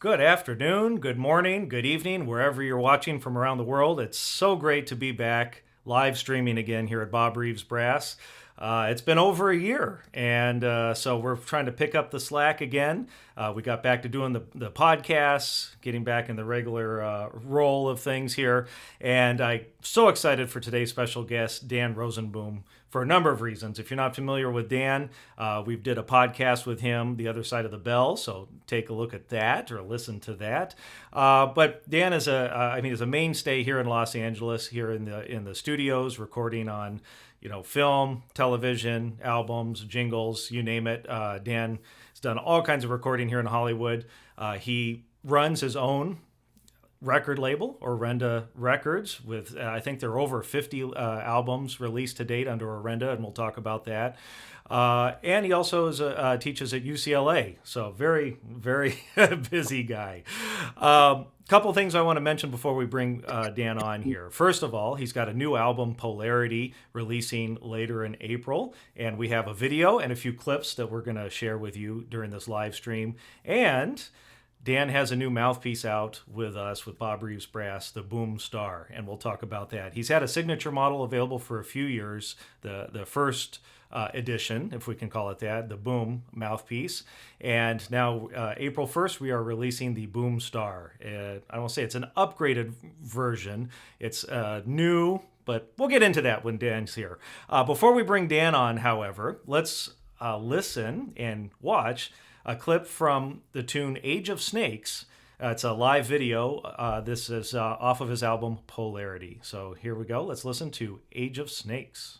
Good afternoon, good morning, good evening, wherever you're watching from around the world. It's so great to be back live streaming again here at Bob Reeves Brass. It's been over a year, and so we're trying to pick up the slack again. We got back to doing the podcasts, getting back in the regular role of things here, and I'm so excited for today's special guest, Dan Rosenboom, for a number of reasons. If you're not familiar with Dan, we did a podcast with him, The Other Side of the Bell, so take a look at that or listen to that. But Dan is a mainstay here in Los Angeles, here in the studios, recording on film, television, albums, jingles, you name it. Dan has done all kinds of recording here in Hollywood. He runs his own record label, Orenda Records, with I think there are over 50 albums released to date under Orenda, and we'll talk about that. And he also teaches at UCLA, so very, very busy guy. Couple things I want to mention before we bring Dan on here. First of all, he's got a new album, Polarity, releasing later in April, and we have a video and a few clips that we're going to share with you during this live stream. And Dan has a new mouthpiece out with us, with Bob Reeves Brass, the Boom Star, and we'll talk about that. He's had a signature model available for a few years, the first edition, if we can call it that, the Boom mouthpiece. And now, April 1st, we are releasing the Boom Star. I won't say it's an upgraded version. It's new, but we'll get into that when Dan's here. Before we bring Dan on, however, let's listen and watch a clip from the tune Age of Snakes. It's a live video. This is off of his album Polarity. So here we go. Let's listen to Age of Snakes.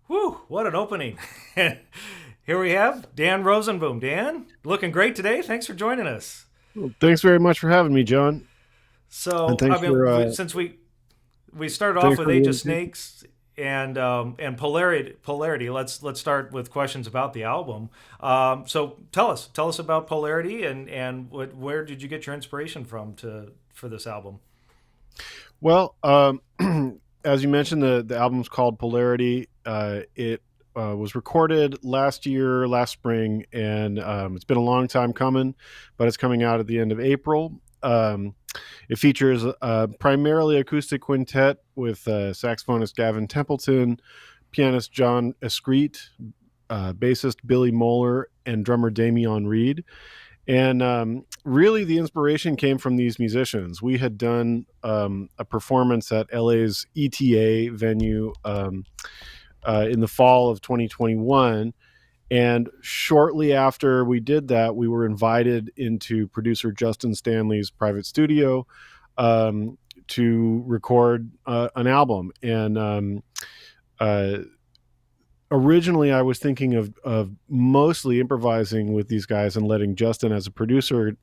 Whew, what an opening. Here we have Dan Rosenboom. Dan, looking great today. Thanks for joining us. Well, thanks very much for having me, John. So, And thanks since we started off with Age of Snakes and Polarity, let's start with questions about the album. So tell us about Polarity, and where did you get your inspiration from for this album? Well, as you mentioned, the album's called Polarity. It was recorded last spring, and it's been a long time coming, but it's coming out at the end of April. It features a primarily acoustic quintet with saxophonist Gavin Templeton, pianist John Escrete, bassist Billy Moeller, and drummer Damian Reed. And really, the inspiration came from these musicians. We had done a performance at LA's ETA venue in the fall of 2021. And shortly after we did that, we were invited into producer Justin Stanley's private studio to record an album. And originally I was thinking of mostly improvising with these guys and letting Justin as a producer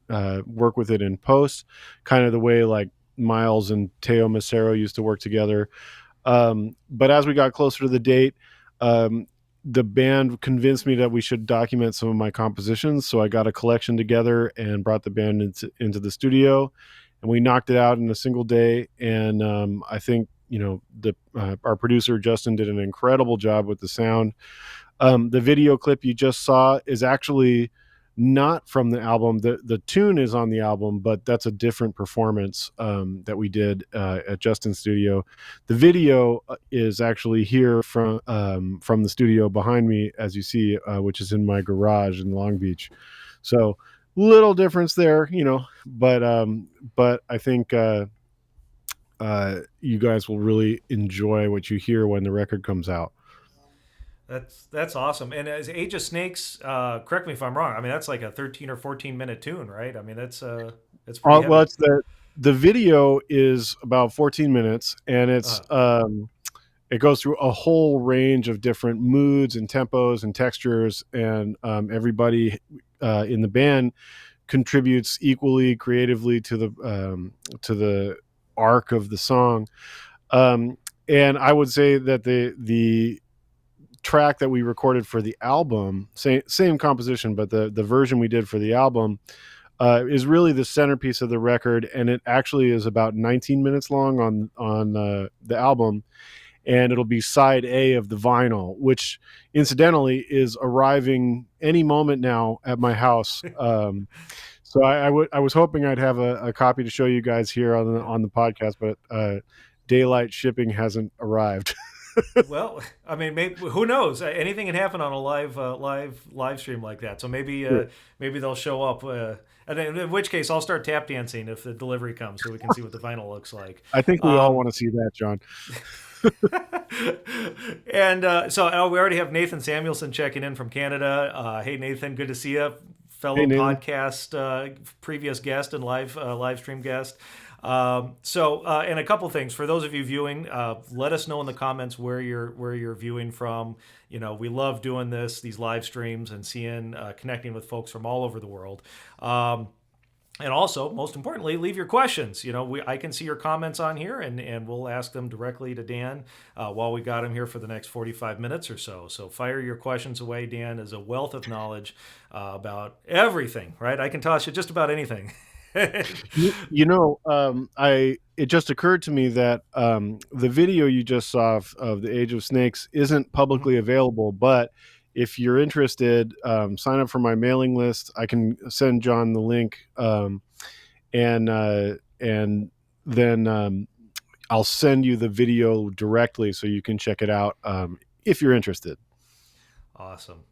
work with it in post, kind of the way like Miles and Teo Macero used to work together. But as we got closer to the date, the band convinced me that we should document some of my compositions. So I got a collection together and brought the band into the studio, and we knocked it out in a single day. And I think, our producer Justin did an incredible job with the sound. The video clip you just saw is actually not from the album. The tune is on the album, but that's a different performance that we did at Justin's studio. The video is actually here from the studio behind me, as you see, which is in my garage in Long Beach. So little difference there, but I think you guys will really enjoy what you hear when the record comes out. That's awesome. And as Age of Snakes, correct me if I'm wrong. I mean, that's like a 13 or 14-minute tune, right? I mean, that's pretty Well, heavy. it's the video is about 14 minutes, and it goes through a whole range of different moods and tempos and textures, and everybody in the band contributes equally creatively to the arc of the song. And I would say that the track that we recorded for the album, same composition, but the version we did for the album is really the centerpiece of the record, and it actually is about 19 minutes long on the album, and it'll be side A of the vinyl, which incidentally is arriving any moment now at my house. So I was hoping I'd have a copy to show you guys here on the podcast, but daylight shipping hasn't arrived. Well, I mean, maybe, who knows? Anything can happen on a live stream like that. So maybe Sure. maybe they'll show up. And in which case, I'll start tap dancing if the delivery comes, so we can see what the vinyl looks like. I think we all want to see that, John. And so we already have Nathan Samuelson checking in from Canada. Hey, Nathan, good to see you. Fellow Hey, Nathan. podcast previous guest and live stream guest. And a couple things for those of you viewing, let us know in the comments where you're viewing from. We love doing these live streams and connecting with folks from all over the world. And also, most importantly, leave your questions. I can see your comments on here, and we'll ask them directly to Dan while we got him here for the next 45 minutes or so. So fire your questions away. Dan is a wealth of knowledge about everything, right? I can toss you just about anything. It just occurred to me that the video you just saw of the Age of Snakes isn't publicly available, but if you're interested, sign up for my mailing list. I can send John the link, and then I'll send you the video directly so you can check it out if you're interested. Awesome.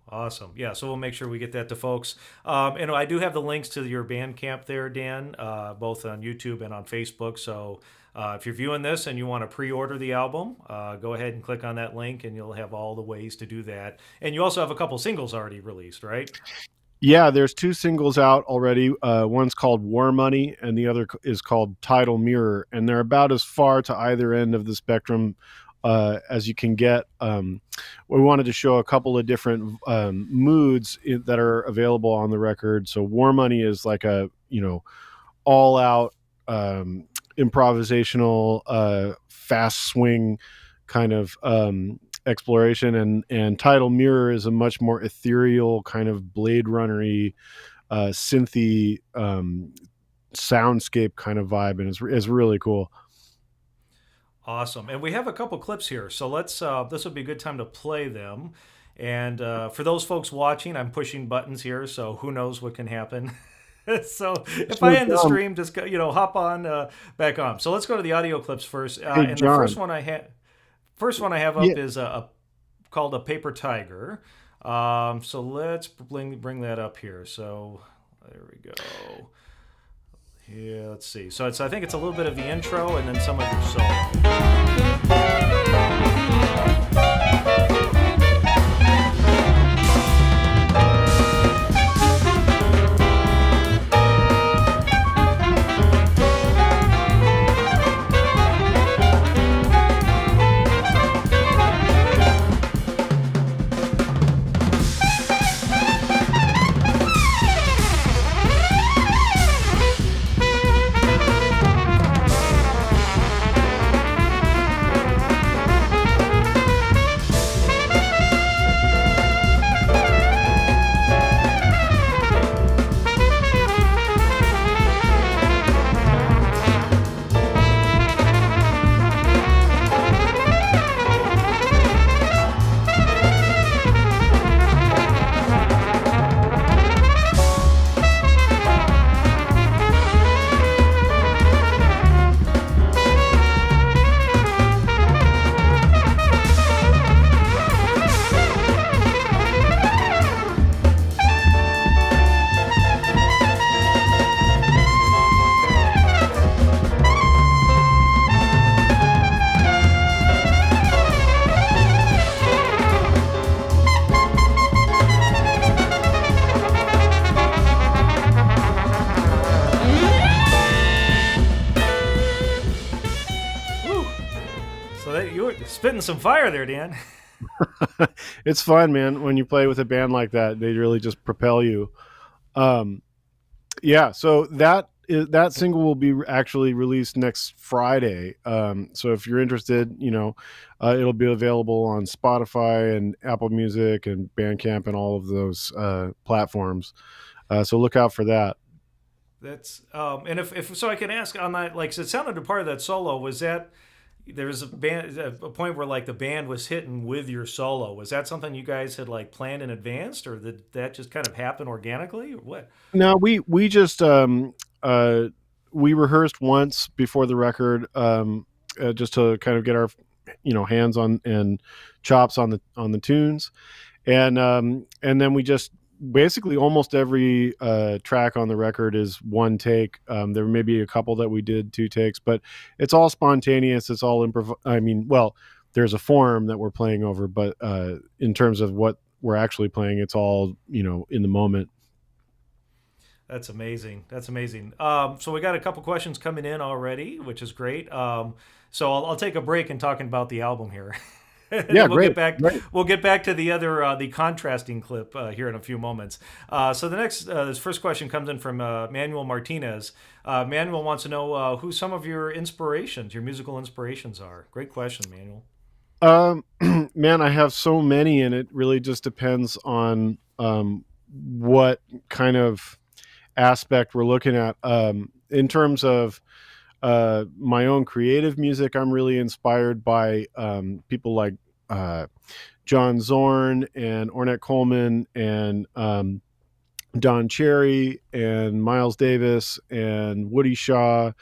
Yeah, so we'll make sure we get that to folks. And I do have the links to your Bandcamp there, Dan, both on YouTube and on Facebook. So if you're viewing this and you want to pre-order the album, go ahead and click on that link, and you'll have all the ways to do that. And you also have a couple singles already released, right? Yeah, there's 2 singles out already. One's called War Money, and the other is called Tidal Mirror, and they're about as far to either end of the spectrum as you can get. We wanted to show a couple of different moods that are available on the record. So War Money is like a all out improvisational fast swing kind of exploration, and Tidal Mirror is a much more ethereal kind of Blade Runner-y synthy soundscape kind of vibe, and it's really cool. Awesome. And we have a couple clips here. So this would be a good time to play them. And for those folks watching, I'm pushing buttons here, so who knows what can happen. So if I end the stream, just hop on back on. So let's go to the audio clips first. Hey, and John. the first one I have up is called a Paper Tiger. So let's bring that up here. So there we go. Yeah, let's see. So I think it's a little bit of the intro and then some of your solo. Spitting some fire there, Dan. It's fun, man. When you play with a band like that, they really just propel you. Um, yeah, so that single will be actually released next Friday. So if you're interested, it'll be available on Spotify and Apple Music and Bandcamp and all of those platforms. So look out for that. That's and if so, I can ask on that. Like, so it sounded a part of that solo was that there was a point where like the band was hitting with your solo. Was that something you guys had like planned in advance, or did that just kind of happen organically, or what? No, we just uh, we rehearsed once before the record, just to kind of get our hands on and chops on the tunes, and then we just basically almost every track on the record is one take. There may be a couple that we did two takes, but it's all spontaneous. It's all improv. I mean, well, there's a form that we're playing over, but in terms of what we're actually playing, it's all in the moment. That's amazing. That's amazing. So we got a couple questions coming in already, which is great. So I'll take a break in talking about the album here, and Yeah, then we'll great, get back. great. We'll get back to the other the contrasting clip here in a few moments. So the next this first question comes in from Manuel Martinez. Manuel wants to know who some of your inspirations, your musical inspirations are. Great question, Manuel. Um, man, I have so many, and it really just depends on what kind of aspect we're looking at. In terms of my own creative music, I'm really inspired by people like uh, John Zorn and Ornette Coleman and Don Cherry and Miles Davis and Woody Shaw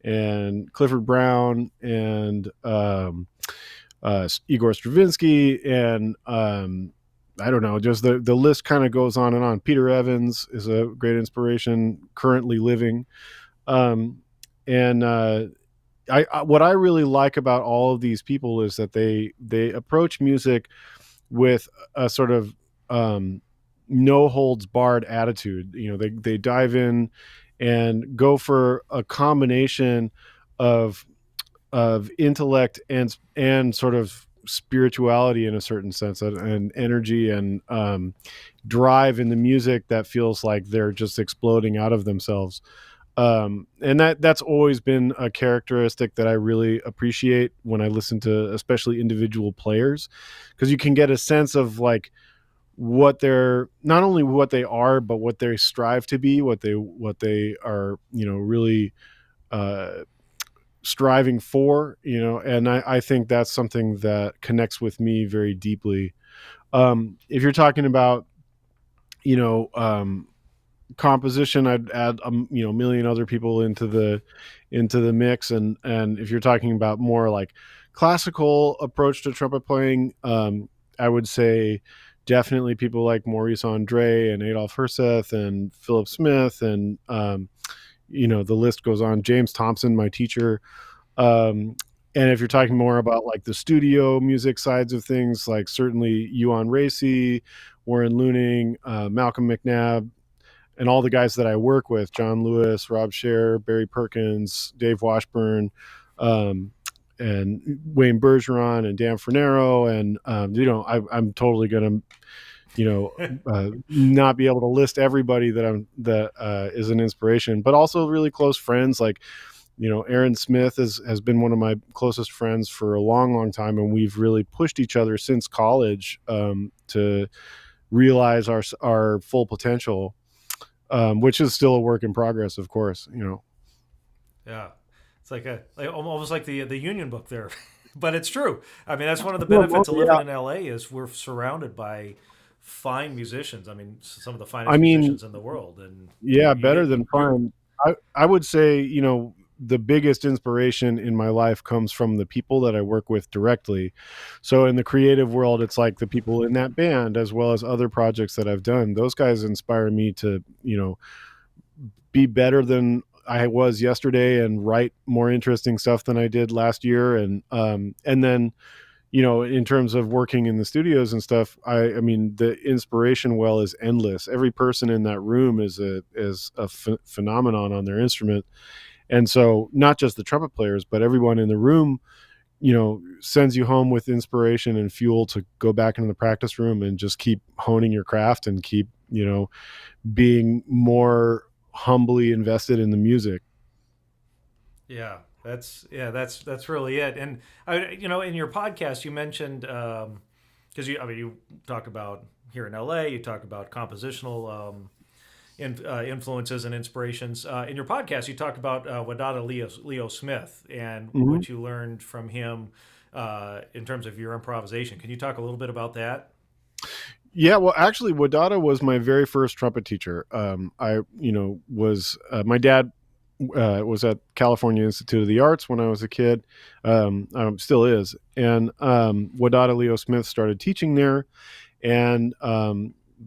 and Clifford Brown and Igor Stravinsky and I don't know, just the list kind of goes on and on. Peter Evans is a great inspiration currently living. Um, and what I really like about all of these people is that they approach music with a sort of no holds barred attitude. They dive in and go for a combination of intellect and sort of spirituality in a certain sense, and energy and drive in the music that feels like they're just exploding out of themselves. And that's always been a characteristic that I really appreciate when I listen to especially individual players, because you can get a sense of like what they're not only what they are, but what they strive to be, what they are, really uh, striving for, and I think that's something that connects with me very deeply. If you're talking about, you know, um, composition, I'd add a million other people into the mix, and if you're talking about more like classical approach to trumpet playing, I would say definitely people like Maurice Andre and Adolf Herseth and Philip Smith, and the list goes on. James Thompson, my teacher. And if you're talking more about like the studio music sides of things, like certainly Euan Racy, Warren Looning, Malcolm McNabb, and all the guys that I work with, John Lewis, Rob Scher, Barry Perkins, Dave Washburn, um, and Wayne Bergeron and Dan Fernero. And, I'm totally going to, not be able to list everybody that is an inspiration, but also really close friends. Like, Aaron Smith has been one of my closest friends for a long, long time. And we've really pushed each other since college, to realize our full potential, which is still a work in progress, of course. Yeah, it's like almost like the Union Book there, but it's true. I mean, that's one of the Well, benefits of living yeah. in LA is we're surrounded by fine musicians. I mean, some of the I finest mean, musicians in the world, and yeah, you better get than you. fine. I would say, the biggest inspiration in my life comes from the people that I work with directly. So in the creative world, it's like the people in that band, as well as other projects that I've done. Those guys inspire me to, be better than I was yesterday and write more interesting stuff than I did last year. And then, in terms of working in the studios and stuff, I mean, the inspiration well is endless. Every person in that room is a phenomenon on their instrument. And so not just the trumpet players, but everyone in the room sends you home with inspiration and fuel to go back into the practice room and just keep honing your craft and keep, being more humbly invested in the music. Yeah, that's really it. And in your podcast, you mentioned because you talk about here in LA, you talk about compositional influences and inspirations. In your podcast, you talk about Wadada Leo Smith and Mhm. what you learned from him in terms of your improvisation. Can you talk a little bit about that? Yeah, well, actually, Wadada was my very first trumpet teacher. I, was my dad was at California Institute of the Arts when I was a kid, still is, and Wadada Leo Smith started teaching there, and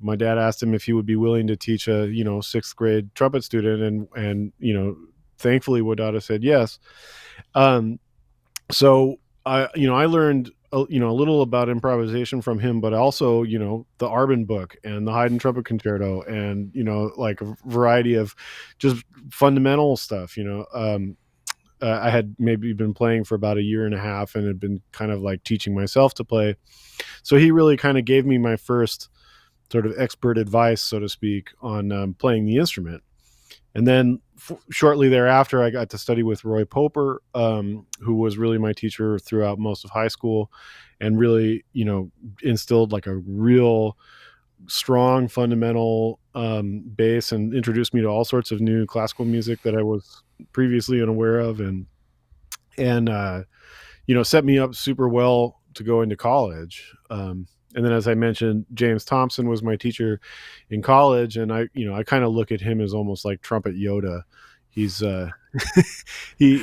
my dad asked him if he would be willing to teach a sixth grade trumpet student, and thankfully Wadada said yes. Um, so I learned a little about improvisation from him, but also the Arbin book and the Haydn trumpet concerto, and like a variety of just fundamental stuff. I had maybe been playing for about a year and a half and had been kind of like teaching myself to play. So he really kind of gave me my first sort of expert advice, so to speak, on playing the instrument. And then shortly thereafter, I got to study with Roy Poper, who was really my teacher throughout most of high school, and really, instilled like a real strong fundamental bass, and introduced me to all sorts of new classical music that I was previously unaware of, and set me up super well to go into college. And then, as I mentioned, James Thompson was my teacher in college, and I kind of look at him as almost like trumpet Yoda. He's he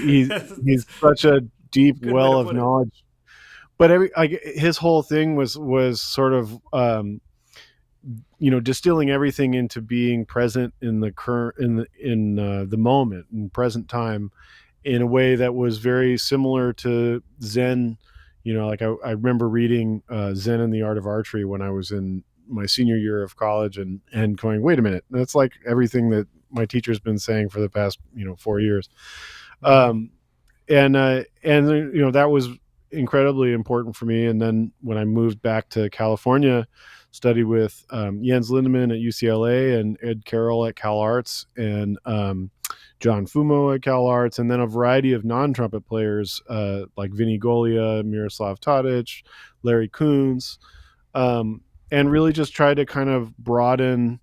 he's such a deep Good way well to of put it. knowledge. But his whole thing was sort of distilling everything into being present in the current in the moment in present time, in a way that was very similar to Zen. Like I remember reading Zen and the Art of Archery when I was in my senior year of college, and going, wait a minute, that's like everything that my teacher's been saying for the past 4 years. Hmm. Um, and that was incredibly important for me. And then when I moved back to California, studied with Jens Lindemann at UCLA and Ed Carroll at Cal Arts, and John Fumo at Cal Arts, and then a variety of non-trumpet players like Vinny Golia, Miroslav Tadic, Larry Coons, and really just tried to kind of broaden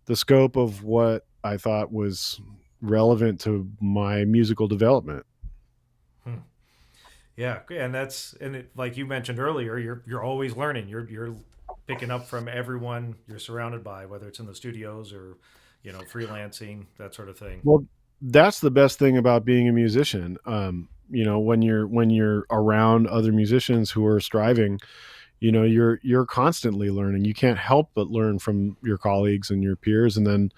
the scope of what I thought was relevant to my musical development. Yeah, and like you mentioned earlier, you're always learning. You're picking up from everyone you're surrounded by, whether it's in the studios or freelancing, that sort of thing. Well, that's the best thing about being a musician. When you're around other musicians who are striving, you're constantly learning. You can't help but learn from your colleagues and your peers. And then,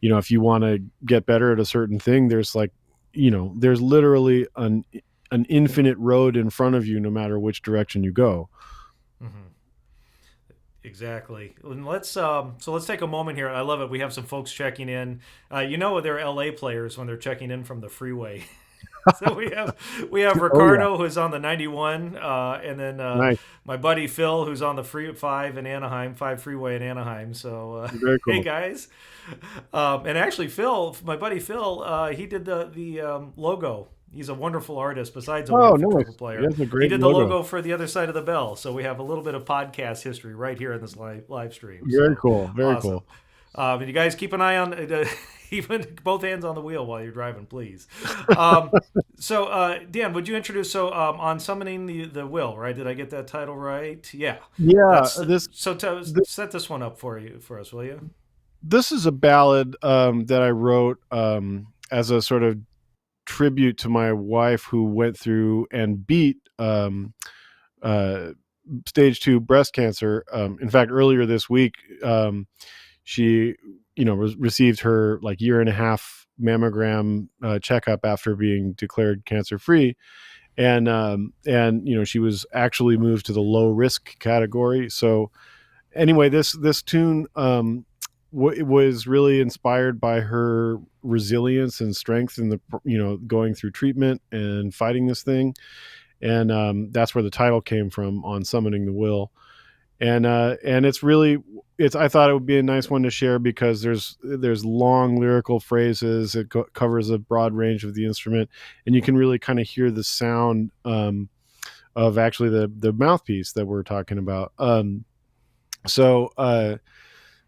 if you want to get better at a certain thing, there's like, there's literally an infinite road in front of you, no matter which direction you go. Hmm. Exactly. And let's take a moment here. I love it. We have some folks checking in. They're LA players when they're checking in from the freeway. So we have Oh yeah, Ricardo who's on the 91, and then nice, my buddy Phil who's on the free five in Anaheim, five freeway in Anaheim. So very hey cool. guys, and actually Phil, my buddy Phil, he did the logo. He's a wonderful artist. Besides a Oh, wonderful trumpet nice. player, That's a he great did the logo. logo for the other side of the bell. So we have a little bit of podcast history right here in this live stream. Very So cool. Very awesome. cool. And you guys keep an eye on even both hands on the wheel while you're driving, please. So, Dan, would you introduce on summoning the will? Right? Did I get that title right? Yeah. Yeah, That's set this one up for us, will you? this is a ballad that I wrote as a sort of tribute to my wife, who went through and beat uh, stage 2 breast cancer. In fact, earlier this week, she, received her like year and a half mammogram checkup after being declared cancer free. And she was actually moved to the low risk category. So anyway, this tune was really inspired by her resilience and strength in the going through treatment and fighting this thing. and that's where the title came from, on Summoning the Will. And it's really, it's, I thought it would be a nice one to share because there's long lyrical phrases. It covers a broad range of the instrument, and you can really kind of hear the sound of actually the mouthpiece that we're talking about. So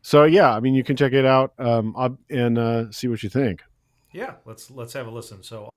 so yeah, I mean, you can check it out, and see what you think. Yeah, let's have a listen. So.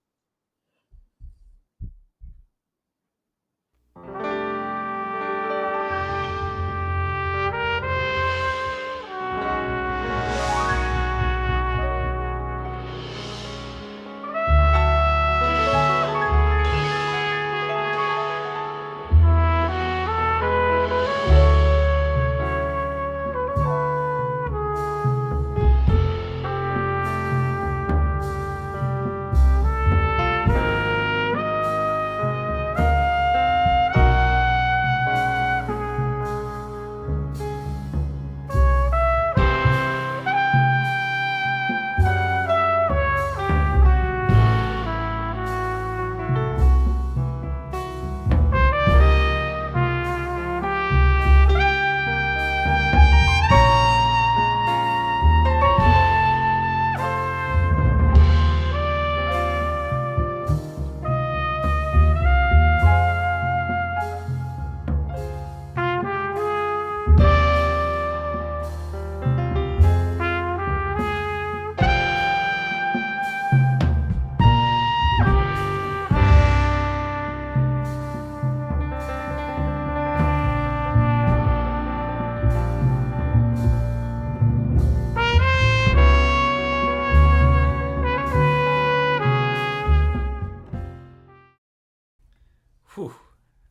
Whew,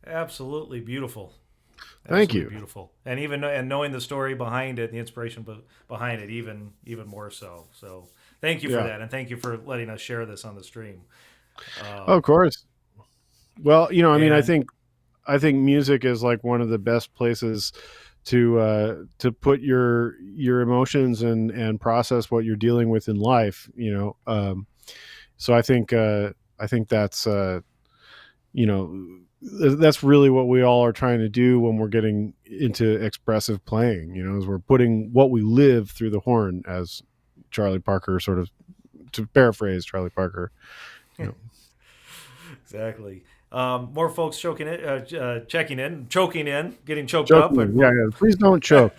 absolutely beautiful. Thank Absolutely you. beautiful, and even and knowing the story behind it, the inspiration behind it, even more so. So thank you for Yeah, that, and thank you for letting us share this on the stream. of course. Well, I mean, And I think music is like one of the best places to put your emotions and process what you're dealing with in life. So I think that's you know that's really what we all are trying to do when we're getting into expressive playing. Is we're putting what we live through the horn, as Charlie Parker, sort of, to paraphrase Charlie Parker. You know, exactly. More folks checking in, choking in, getting choked up, joking, and yeah, we'll yeah. Please don't choke.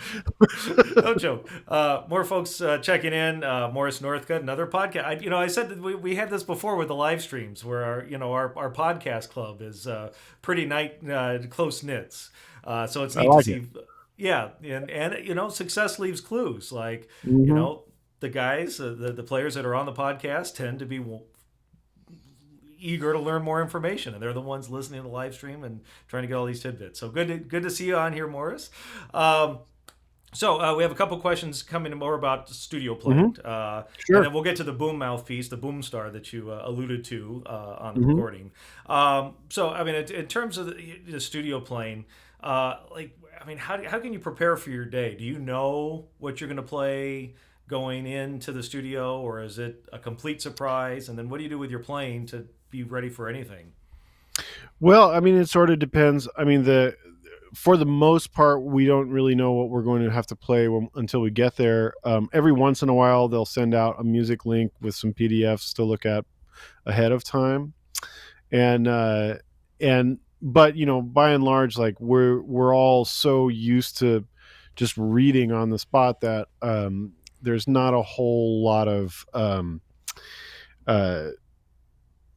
no joke. More folks checking in. Morris Northcutt, another podcast. I said that we had this before with the live streams, where our podcast club is pretty close knits. So it's I neat to like it. see. Yeah, and success leaves clues. Like you Hmm. know, the guys, the players that are on the podcast tend to be eager to learn more information, and they're the ones listening to the live stream and trying to get all these tidbits. So good to see you on here, Morris. So we have a couple questions coming more about studio Hmm. playing, and Sure. then we'll get to the boom mouthpiece, the boom star that you alluded to on the Hmm. recording. So I mean, in terms of the studio playing, like I mean, how can you prepare for your day? Do you know what you're going to play going into the studio, or is it a complete surprise? And then what do you do with your playing to be ready for anything? Well, I mean, it sort of depends. I mean, the for the most part, we don't really know what we're going to have to play until we get there. Every once in a while, they'll send out a music link with some PDFs to look at ahead of time, and but by and large, like, we're all so used to just reading on the spot that there's not a whole lot of uh,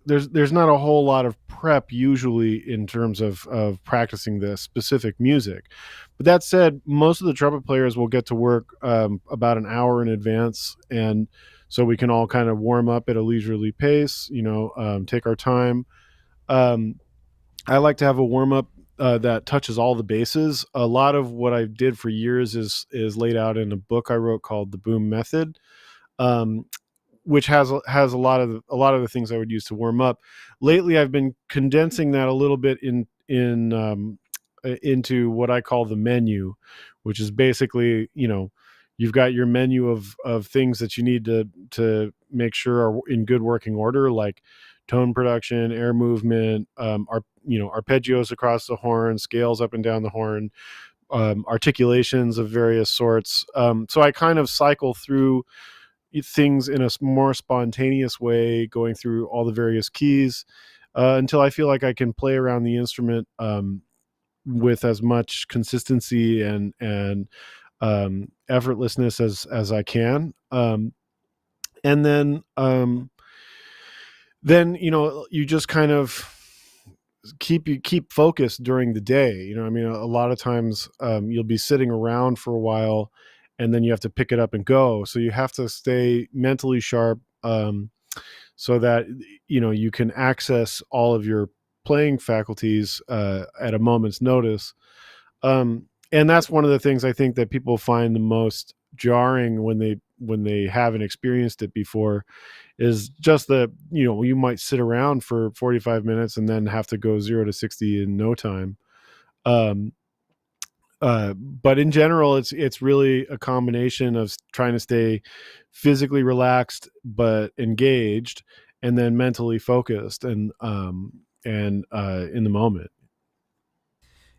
there's not a whole lot of prep usually in terms of practicing the specific music. But that said, most of the trumpet players will get to work about an hour in advance, and so we can all kind of warm up at a leisurely pace. Take our time. Um, I like to have a warm up that touches all the bases. A lot of what I did for years is laid out in a book I wrote called The Boom Method. Um, which has a lot of the things I would use to warm up. Lately, I've been condensing that a little bit into what I call the menu, which is basically, you've got your menu of things that you need to make sure are in good working order, like tone production, air movement, arpeggios across the horn, scales up and down the horn, articulations of various sorts. So I kind of cycle through things in a more spontaneous way, going through all the various keys until I feel like I can play around the instrument with as much consistency and effortlessness as I can. And then you just kind of keep focused during the day. I mean, a lot of times you'll be sitting around for a while, and then you have to pick it up and go. So you have to stay mentally sharp, so that you can access all of your playing faculties at a moment's notice. And that's one of the things I think that people find the most jarring when they haven't experienced it before, is just the you might sit around for 45 minutes and then have to go 0 to 60 in no time. um but in general, it's really a combination of trying to stay physically relaxed but engaged, and then mentally focused and in the moment.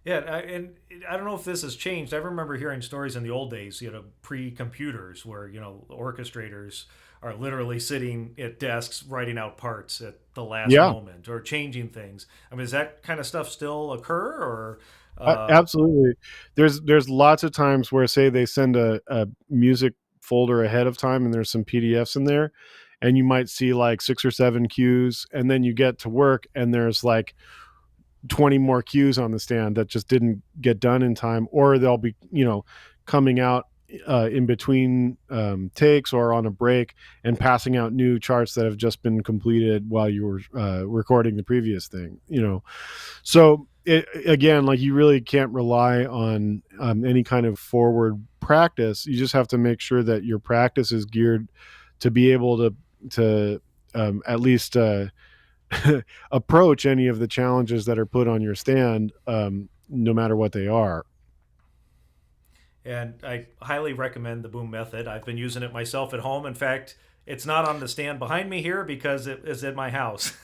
Yeah, and I don't know if this has changed. I remember hearing stories in the old days, pre-computers, where orchestrators are literally sitting at desks writing out parts at the last Yeah. moment or changing things. I mean, does that kind of stuff still occur, or Absolutely. There's lots of times where, say, they send a music folder ahead of time and there's some PDFs in there, and you might see like 6 or 7 cues, and then you get to work and there's like 20 more cues on the stand that just didn't get done in time, or they'll be coming out in between takes or on a break, and passing out new charts that have just been completed while you were recording the previous thing. So again, like, you really can't rely on any kind of forward practice. You just have to make sure that your practice is geared to be able to at least approach any of the challenges that are put on your stand, no matter what they are. and I highly recommend the boom method. I've been using it myself at home. In fact, it's not on the stand behind me here because it is at my house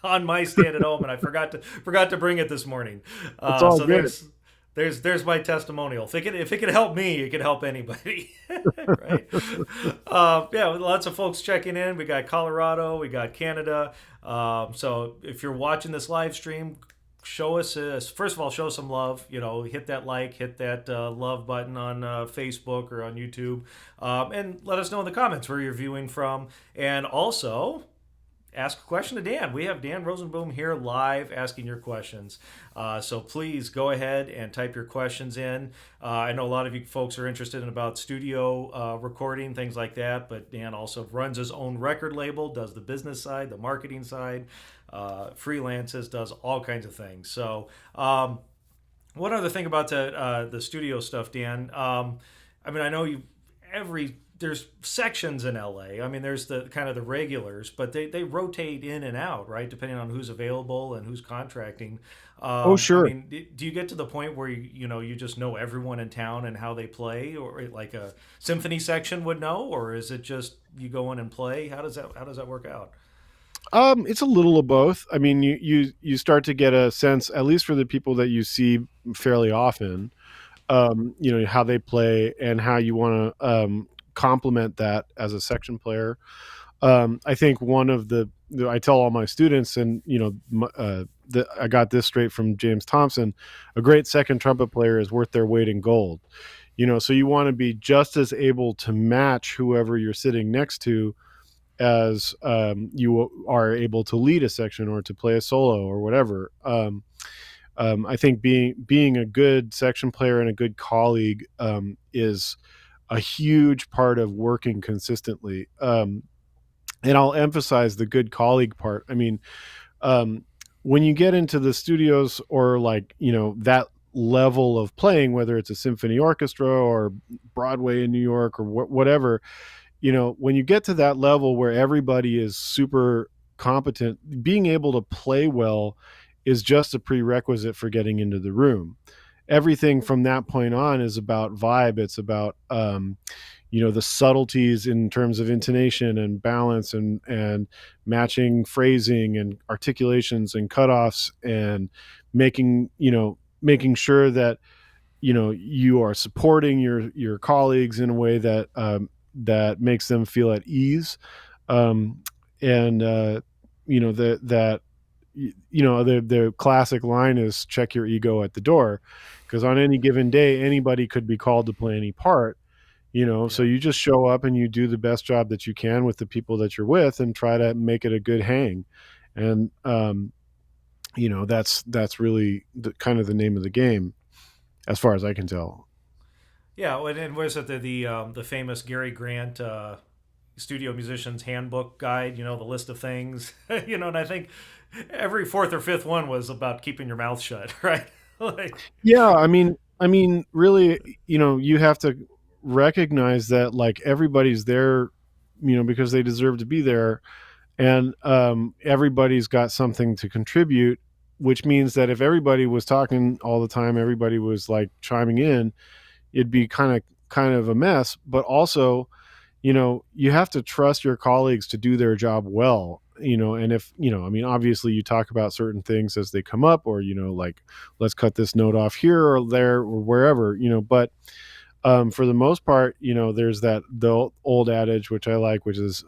on my stand at home, and I forgot to bring it this morning. It's all So good. there's my testimonial. If it could help me, it could help anybody, right? Yeah, lots of folks checking in. We got Colorado, we got Canada. So if you're watching this live stream, show us first of all, show some love. Hit that like, hit that love button on Facebook or on YouTube, and let us know in the comments where you're viewing from, and also ask a question to Dan. We have Dan Rosenboom here live asking your questions. So please go ahead and type your questions in. I know a lot of you folks are interested in about studio recording, things like that, but Dan also runs his own record label, does the business side, the marketing side, freelances, does all kinds of things. So one other thing about the studio stuff, Dan. I mean, I know there's sections in LA. I mean, there's the kind of the regulars, but they rotate in and out, right, depending on who's available and who's contracting. Oh, I sure. mean, do you get to the point where you just know everyone in town and how they play, or like a symphony section would know, or is it just you go in and play? How does that work out? It's a little of both. I mean, you start to get a sense, at least for the people that you see fairly often, how they play and how you want to complement that as a section player. I think one of I tell all my students, and I got this straight from James Thompson: a great second trumpet player is worth their weight in gold. So you want to be just as able to match whoever you're sitting next to as you are able to lead a section or to play a solo or whatever. I think being a good section player and a good colleague is a huge part of working consistently. And I'll emphasize the good colleague part. I mean, when you get into the studios, or like, that level of playing, whether it's a symphony orchestra or Broadway in New York or whatever, when you get to that level where everybody is super competent, being able to play well is just a prerequisite for getting into the room. Everything from that point on is about vibe. It's about the subtleties in terms of intonation and balance and matching phrasing and articulations and cutoffs, and making sure that you are supporting your colleagues in a way that makes them feel at ease, um, and that the classic line is check your ego at the door, because on any given day anybody could be called to play any part. So Yeah. you just show up and you do the best job that you can with the people that you're with and try to make it a good hang. And that's really kind of the name of the game, as far as I can tell. Yeah, and was it the famous Gary Grant studio musician's handbook guide? The list of things. And I think every fourth or fifth one was about keeping your mouth shut, right? Like, Yeah, I mean, really, you have to recognize that, like, everybody's there, because they deserve to be there, and everybody's got something to contribute, which means that if everybody was talking all the time, everybody was like chiming in, it'd be kind of a mess. But also, you have to trust your colleagues to do their job well. And if I mean, obviously you talk about certain things as they come up, or like, let's cut this note off here or there or wherever, but for the most part, there's the old adage, which I like, which is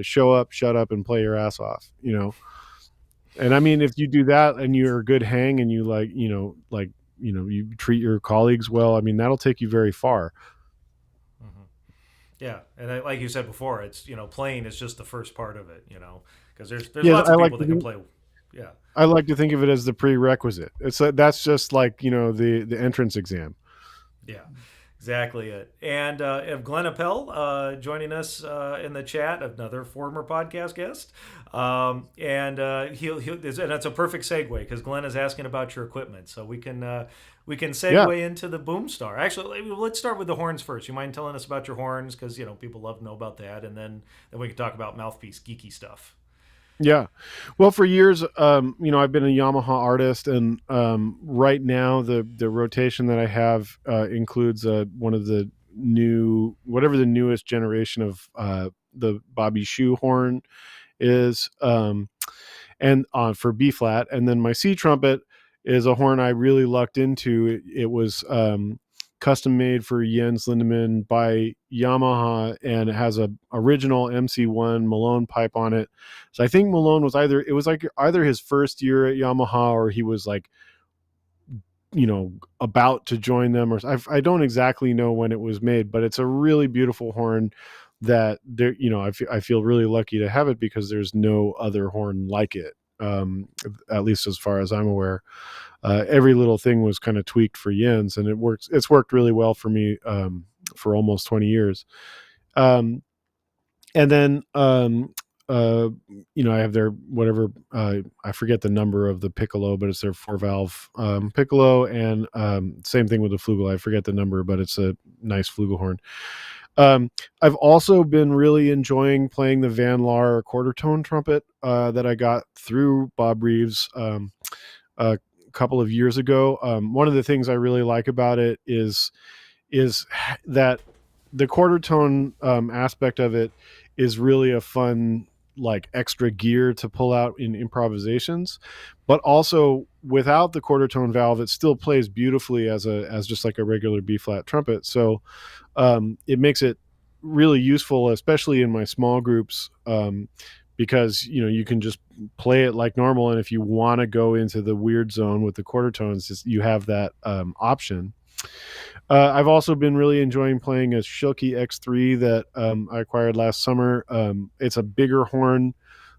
show up, shut up, and play your ass off. And I mean, if you do that and you're a good hang, and you you treat your colleagues well, I mean, that'll take you very far. mhm. Yeah, and like you said before, it's playing is just the first part of it. Because there's Yes, lots of people that can play. Yeah. I like to think of it as the prerequisite. That's just like the entrance exam. Yeah, exactly it. And if Glenn Appel joining us in the chat, another former podcast guest, and and that's a perfect segue because Glenn is asking about your equipment, so we can Yeah, segue into the Boomstar. Actually, let's start with the horns first. You mind telling us about your horns, because people love to know about that, and then we can talk about mouthpiece geeky stuff. yeah. Well, for years, I've been a Yamaha artist, and right now the rotation that I have includes one of the whatever the newest generation of the Bobby Shoe horn is, and for B flat, and then my C trumpet is a horn I really lucked into. It was custom made for Jens Lindemann by Yamaha, and it has a original MC1 Malone pipe on it. So I think Malone was either his first year at Yamaha, or he was like about to join them, or I don't exactly know when it was made, but it's a really beautiful horn that I feel really lucky to have it, because there's no other horn like it, at least as far as I'm aware. Every little thing was kind of tweaked for Jens, and it's worked really well for me, for almost 20 years. um, and then I have their whatever, I forget the number of the piccolo, but it's their 4 valve piccolo, and same thing with the flugel. I forget the number, but it's a nice flugelhorn. I've also been really enjoying playing the Van Laar quarter tone trumpet that I got through Bob Reeves a couple of years ago. One of the things I really like about it is that the quarter tone aspect of it is really a fun, like, extra gear to pull out in improvisations, but also without the quarter tone valve, it still plays beautifully as just like a regular B flat trumpet. So it makes it really useful, especially in my small groups, because you can just play it like normal, and if you want to go into the weird zone with the quarter tones, you have that option. I've also been really enjoying playing a Shilke X3 that I acquired last summer. It's a bigger horn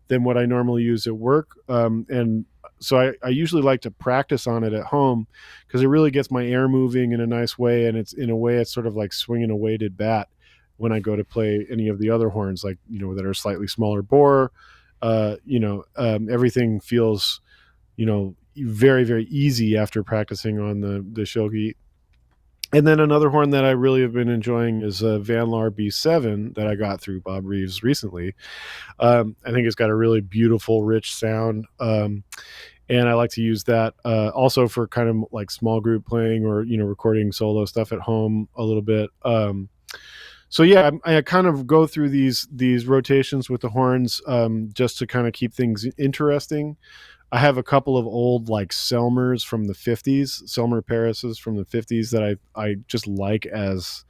than what I normally use at work, and so I usually like to practice on it at home, because it really gets my air moving in a nice way, and it's in a way it's sort of like swinging a weighted bat when I go to play any of the other horns, like that are slightly smaller bore. Everything feels very, very easy after practicing on the Shilke. And then another horn that I really have been enjoying is a Van Laar B7 that I got through Bob Reeves recently. I think it's got a really beautiful, rich sound, and I like to use that also for kind of like small group playing, or recording solo stuff at home a little bit. So yeah, I kind of go through these rotations with the horns, just to kind of keep things interesting. I have a couple of old like Selmers from the 50s, Selmer Parises from the 50s that I just like as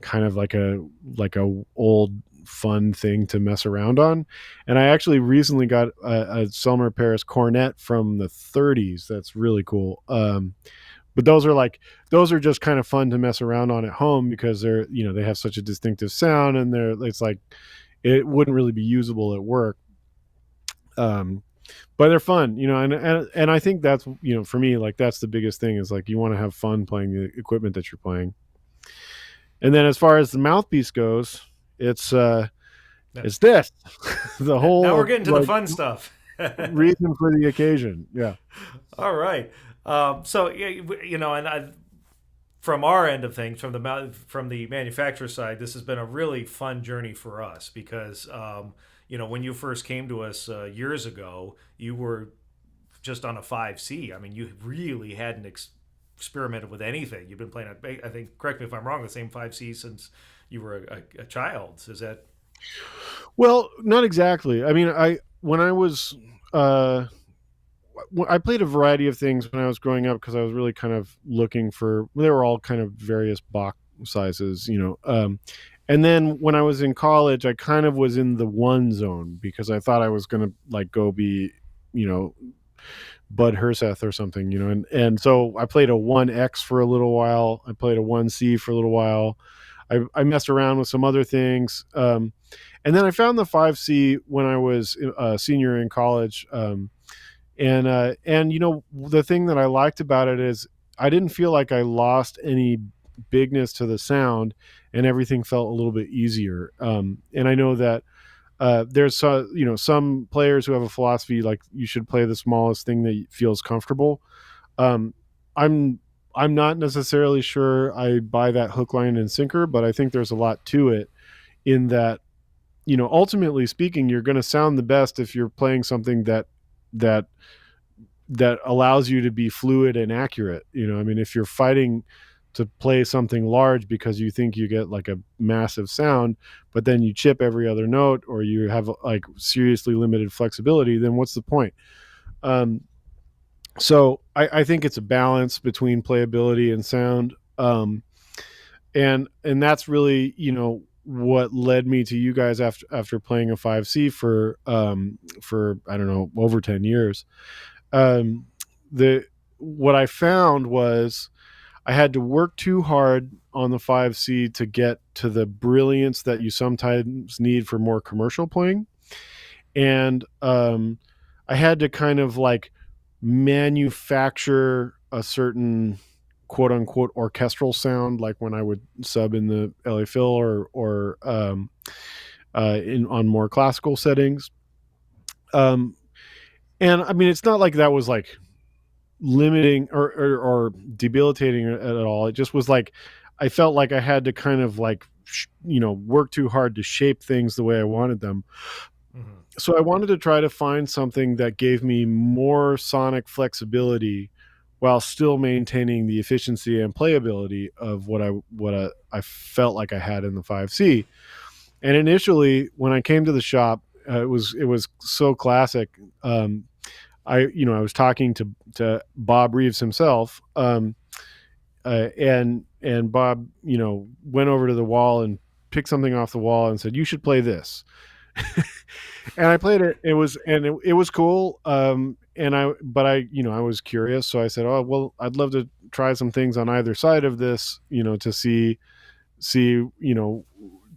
kind of like a old fun thing to mess around on. And I actually recently got a Selmer Paris cornet from the 30s. That's really cool. But those are just kind of fun to mess around on at home because they have such a distinctive sound, and it's like it wouldn't really be usable at work. Um, but they're fun, and I think that's, for me, like that's the biggest thing is like you want to have fun playing the equipment that you're playing. And then as far as the mouthpiece goes, it's Now, it's this the now whole we're getting to the like fun stuff. reason for the occasion. Yeah. All right. So and from our end of things, from the manufacturer side, this has been a really fun journey for us because when you first came to us years ago, you were just on a 5C. I mean, you really hadn't experimented with anything. You've been playing, I think, correct me if I'm wrong, the same 5C since you were a child. Is that? Well, not exactly. I mean, uh, I played a variety of things when I was growing up because I was really kind of looking for. They were all kind of various Bach sizes, and then when I was in college, I kind of was in the one zone because I thought I was going to like go be, you know, Bud Herseth or something, and so I played a 1X for a little while. I played a 1C for a little while. I messed around with some other things. And then I found the 5C when I was a senior in college. And the thing that I liked about it is I didn't feel like I lost any bigness to the sound, and everything felt a little bit easier. And I know that there's some players who have a philosophy like you should play the smallest thing that feels comfortable. Um, I'm I'm not necessarily sure I buy that hook, line, and sinker, but I think there's a lot to it in that, ultimately speaking, you're going to sound the best if you're playing something that that allows you to be fluid and accurate. I mean, if you're fighting to play something large because you think you get like a massive sound, but then you chip every other note or you have like seriously limited flexibility, then what's the point? Um, so I think it's a balance between playability and sound. And that's really, what led me to you guys after playing a 5C for I don't know, over 10 years. um, the What I found was I had to work too hard on the 5C to get to the brilliance that you sometimes need for more commercial playing. And I had to kind of like manufacture a certain quote unquote orchestral sound, like when I would sub in the LA Phil or in on more classical settings. Um, and I mean, it's not like that was like limiting or debilitating at all. It just was like I felt like I had to kind of like work too hard to shape things the way I wanted them. Mhm. So I wanted to try to find something that gave me more sonic flexibility while still maintaining the efficiency and playability of what I felt like I had in the 5C. And initially, when I came to the shop, it was so classic. I was talking to Bob Reeves himself, and Bob went over to the wall and picked something off the wall and said, "You should play this." And I played it. It was cool. I was curious, so I said, "Oh well, I'd love to try some things on either side of this, to see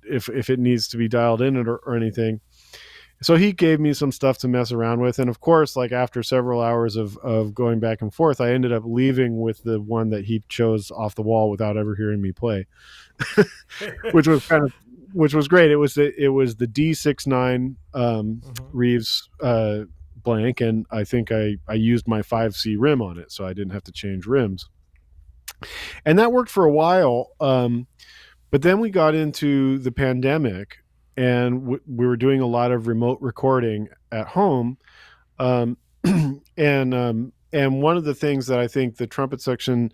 if it needs to be dialed in or anything." So he gave me some stuff to mess around with, and of course, like after several hours of going back and forth, I ended up leaving with the one that he chose off the wall without ever hearing me play, which was kind of which was great. It was the D69 Mhm. Reeves blank, and I think I used my 5C rim on it, so I didn't have to change rims, and that worked for a while. But then we got into the pandemic, and we were doing a lot of remote recording at home. Um, and one of the things that I think the trumpet section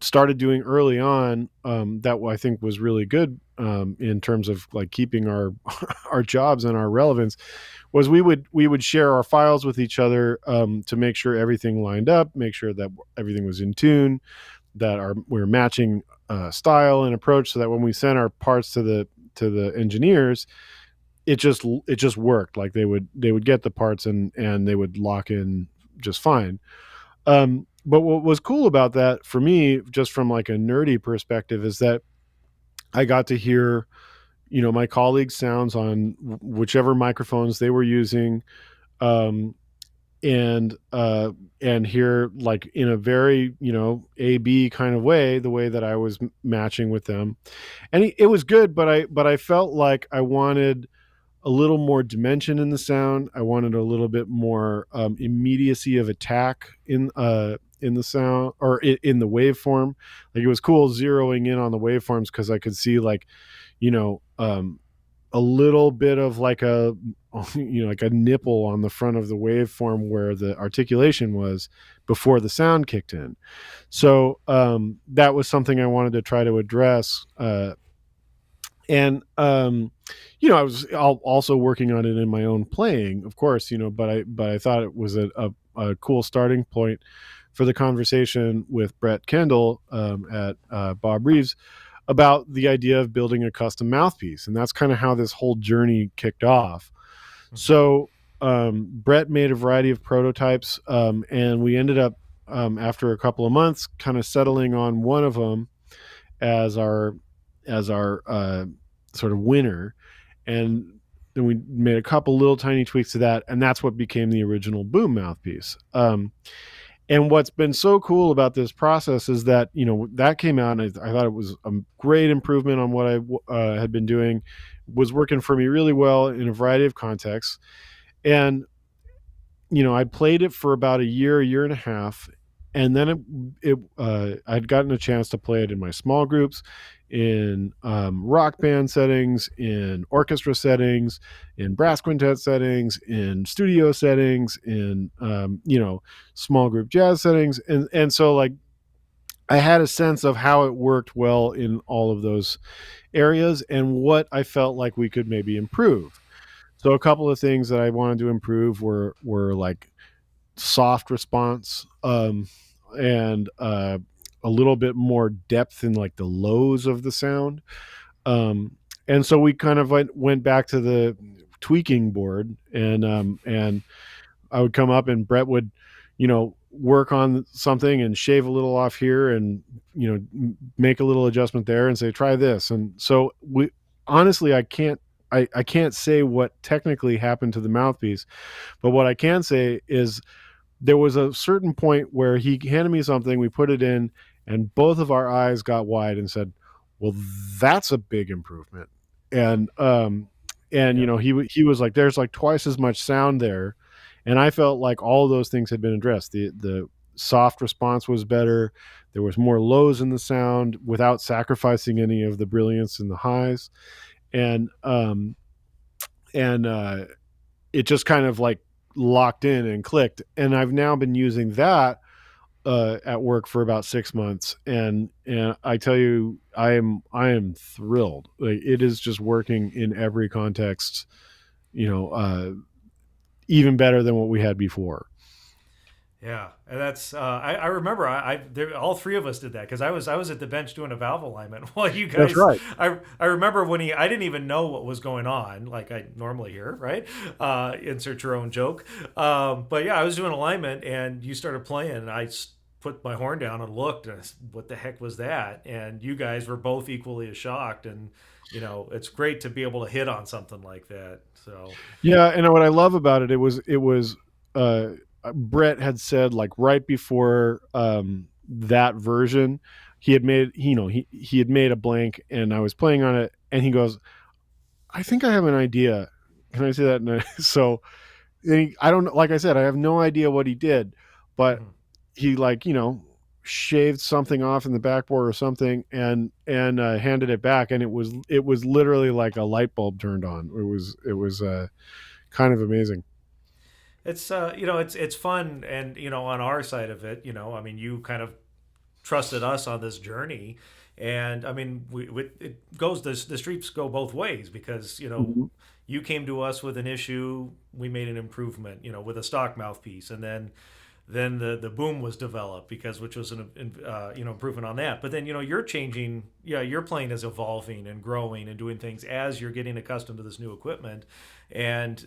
started doing early on, that I think was really good, in terms of like keeping our our jobs and our relevance, was we would share our files with each other, to make sure everything lined up, make sure that everything was in tune, that we were matching, style and approach, so that when we sent our parts to the engineers, it just worked. Like they would get the parts, and they would lock in just fine. But what was cool about that for me, just from like a nerdy perspective, is that I got to hear, my colleagues' sounds on whichever microphones they were using, um, and and hear, like, in a very, A/B kind of way, the way that I was matching with them, and it was good. But I felt like I wanted a little more dimension in the sound. I wanted a little bit more, immediacy of attack in the sound, or in the waveform. Like, it was cool zeroing in on the waveforms, because I could see, like, you know um, a little bit of like a like a nipple on the front of the waveform where the articulation was before the sound kicked in. So, that was something I wanted to try to address. And I was also working on it in my own playing, of course, but I thought it was a cool starting point for the conversation with Brett Kendall, at Bob Reeves, about the idea of building a custom mouthpiece, and that's kind of how this whole journey kicked off. Hmm. So, Brett made a variety of prototypes, and we ended up, after a couple of months, kind of settling on one of them as our sort of winner, and then we made a couple little tiny tweaks to that, and that's what became the original boom mouthpiece. And what's been so cool about this process is that, that came out, and I thought it was a great improvement on what I had been doing, was working for me really well in a variety of contexts. And I played it for about a year and a half, and then I'd gotten a chance to play it in my small groups, in, rock band settings, in orchestra settings, in brass quintet settings, in studio settings, in, small group jazz settings, and so, like, I had a sense of how it worked well in all of those areas, and what I felt like we could maybe improve. So a couple of things that I wanted to improve were like soft response, and a little bit more depth in like the lows of the sound. And so we kind of went back to the tweaking board, and I would come up, and Brett would, work on something and shave a little off here, and, make a little adjustment there, and say, try this. And so we, honestly, I can't say what technically happened to the mouthpiece, but what I can say is there was a certain point where he handed me something, we put it in, and both of our eyes got wide and said, "Well, that's a big improvement." And Yeah. he was like, "There's like twice as much sound there," and I felt like all of those things had been addressed. The soft response was better. There was more lows in the sound without sacrificing any of the brilliance in the highs, and it just kind of like locked in and clicked. And I've now been using that, at work for about 6 months, and I tell you, I am thrilled. Like, it is just working in every context, you know, uh, even better than what we had before. Yeah, and that's I remember all three of us did that because I was at the bench doing a valve alignment while you That's guys. right. I remember when I didn't even know what was going on like I normally hear, right? Insert your own joke. But yeah, I was doing alignment and you started playing, and put my horn down and looked, and I said, what the heck was that? And you guys were both equally as shocked, and it's great to be able to hit on something like that. So Yeah, and what I love about it, it was uh, Brett had said, like, right before, that version, he had made, he had made a blank, and I was playing on it, and he goes, "I think I have an idea. Can I say that?" So, I don't know. Like I said, I have no idea what he did, but mhm. he, like, shaved something off in the backboard or something, and handed it back, and it was literally like a light bulb turned on. It was kind of amazing. It's it's fun, and on our side of it, I mean, you kind of trusted us on this journey. And I mean, it goes the streets go both ways because Mhm. you came to us with an issue, we made an improvement, with a stock mouthpiece, and then the boom was developed because which was an improvement on that. But then you're changing, yeah, your plane is evolving and growing and doing things as you're getting accustomed to this new equipment, and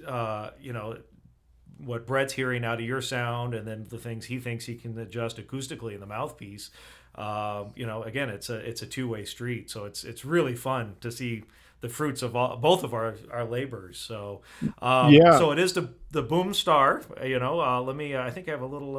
what Brett's hearing out of your sound, and then the things he thinks he can adjust acoustically in the mouthpiece. Again, it's a two-way street, so it's really fun to see the fruits of both of our labors. So, Yeah. so it is the Boom Star. Let me. I think I have a little.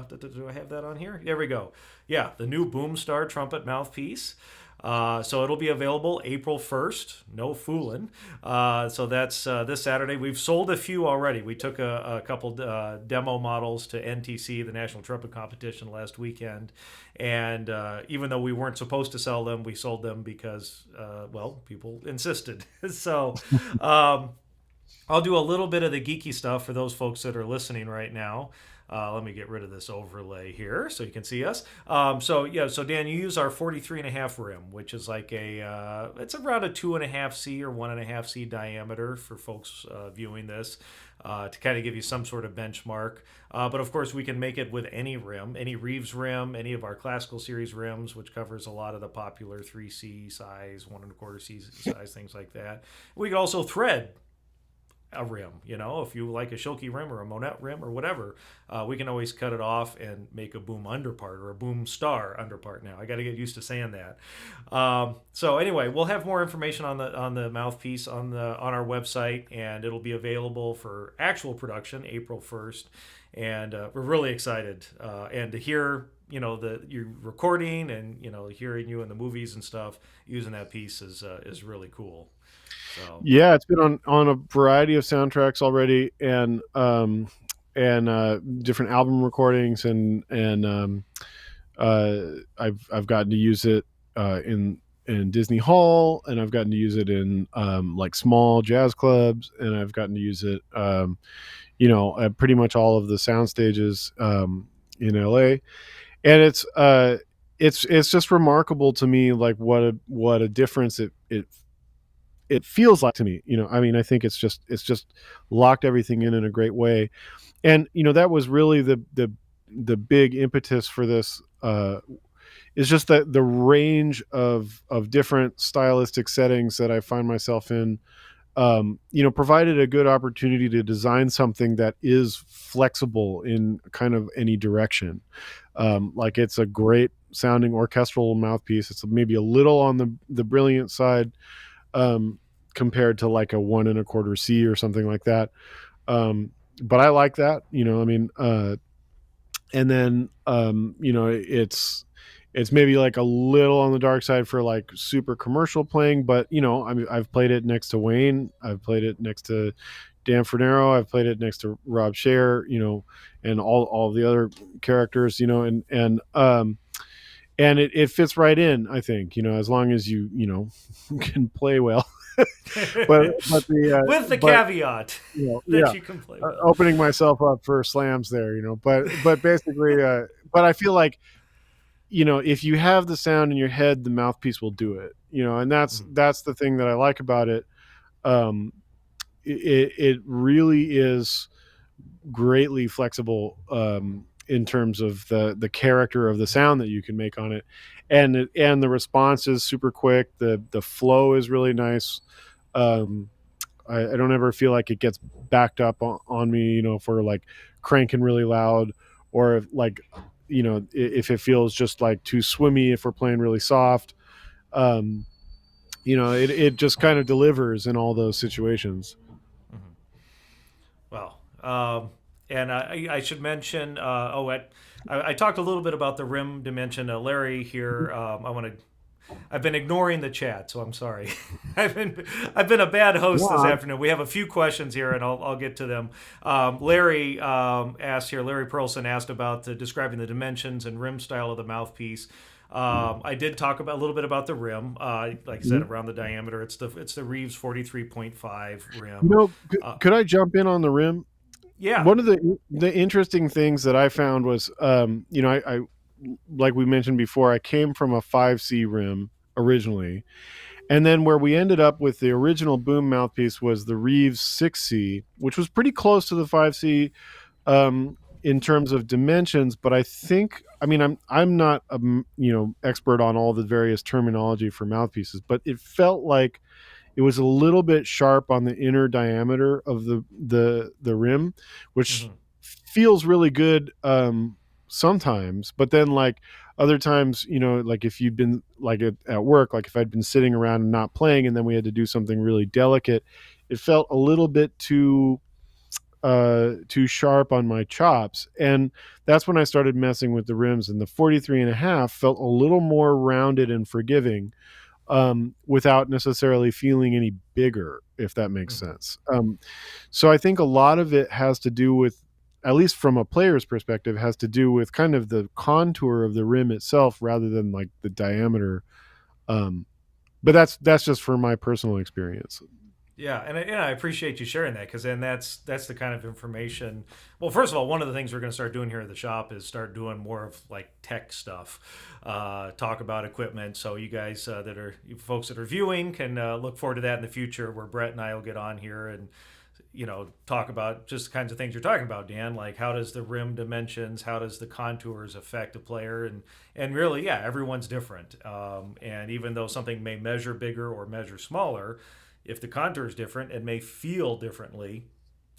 Do I have that on here? There we go. Yeah, the new Boom Star trumpet mouthpiece. So it'll be available April 1st. No fooling. So that's this Saturday. We've sold a few already. We took a couple demo models to NTC, the National Trumpet Competition, last weekend. And even though we weren't supposed to sell them, we sold them because, well, people insisted. So I'll do a little bit of the geeky stuff for those folks that are listening right now. Let me get rid of this overlay here so you can see us. So Dan, you use our 43 and a half rim, which is like it's around a 2.5C or 1.5C diameter for folks viewing this to kind of give you some sort of benchmark. But of course, we can make it with any rim, any Reeves rim, any of our classical series rims, which covers a lot of the popular 3C size, 1.25C size, things like that. We can also thread a rim. If you like a Schilke rim or a Monette rim or whatever, we can always cut it off and make a boom underpart or a boom star underpart. Now I got to get used to saying that. So anyway, we'll have more information on the mouthpiece on our website, and it'll be available for actual production April 1st. And we're really excited, and to hear you recording and hearing you in the movies and stuff using that piece is really cool. So. Yeah, it's been on a variety of soundtracks already, and different album recordings, I've gotten to use it in Disney Hall, and I've gotten to use it in like small jazz clubs, and I've gotten to use it at pretty much all of the sound stages in LA, and it's just remarkable to me, like what a difference it feels like to me. I mean, I think it's just locked everything in a great way. And that was really the big impetus for this, is just that the range of different stylistic settings that I find myself in, provided a good opportunity to design something that is flexible in kind of any direction. Like, it's a great sounding orchestral mouthpiece. It's maybe a little on the brilliant side, compared to like a 1.25C or something like that. But I like that, I mean, and then, it's maybe like a little on the dark side for like super commercial playing, but I mean, I've played it next to Wayne. I've played it next to Dan Fernero. I've played it next to Rob Scher, and all the other characters, and it fits right in, I think, as long as you can play well. but the With the but caveat that yeah, you can play well. opening myself up for slams there, but basically, but I feel like, if you have the sound in your head, the mouthpiece will do it, and that's the thing that I like about it. It really is greatly flexible, in terms of the character of the sound that you can make on it, and the response is super quick. The flow is really nice. I don't ever feel like it gets backed up on me, if we're like cranking really loud, or if, like, if it feels just like too swimmy, if we're playing really soft. It just kind of delivers in all those situations. Mm-hmm. Well, and I should mention. I talked a little bit about the rim dimension. Larry here. I've been ignoring the chat, so I'm sorry. I've been a bad host this Yeah. afternoon. We have a few questions here, and I'll get to them. Larry asked here. Larry Perlson asked about describing the dimensions and rim style of the mouthpiece. I did talk about a little bit about the rim. Like I said, around the diameter, it's the Reeves 43.5 rim. Could I jump in on the rim? Yeah. One of the interesting things that I found was, like we mentioned before, I came from a 5C rim originally, and then where we ended up with the original boom mouthpiece was the Reeves 6C, which was pretty close to the 5C in terms of dimensions. But I think, I mean, I'm not a expert on all the various terminology for mouthpieces, but it felt like it was a little bit sharp on the inner diameter of the rim, which Hmm. feels really good sometimes. But then, like other times, like if you'd been like at work, like if I'd been sitting around and not playing, and then we had to do something really delicate, it felt a little bit too sharp on my chops. And that's when I started messing with the rims, and the 43 and a half felt a little more rounded and forgiving, without necessarily feeling any bigger, if that makes Hmm. sense. So I think a lot of it has to do with, at least from a player's perspective, has to do with kind of the contour of the rim itself rather than like the diameter. Um, but that's just for my personal experience. Yeah, and I appreciate you sharing that, because then that's the kind of information. Well, first of all, one of the things we're going to start doing here at the shop is start doing more of like tech stuff, talk about equipment. So you guys you folks that are viewing can look forward to that in the future, where Brett and I will get on here and talk about just the kinds of things you're talking about, Dan. Like, how does the rim dimensions, how does the contours affect a player, and really, yeah, everyone's different. And even though something may measure bigger or measure smaller, if the contour is different, it may feel differently.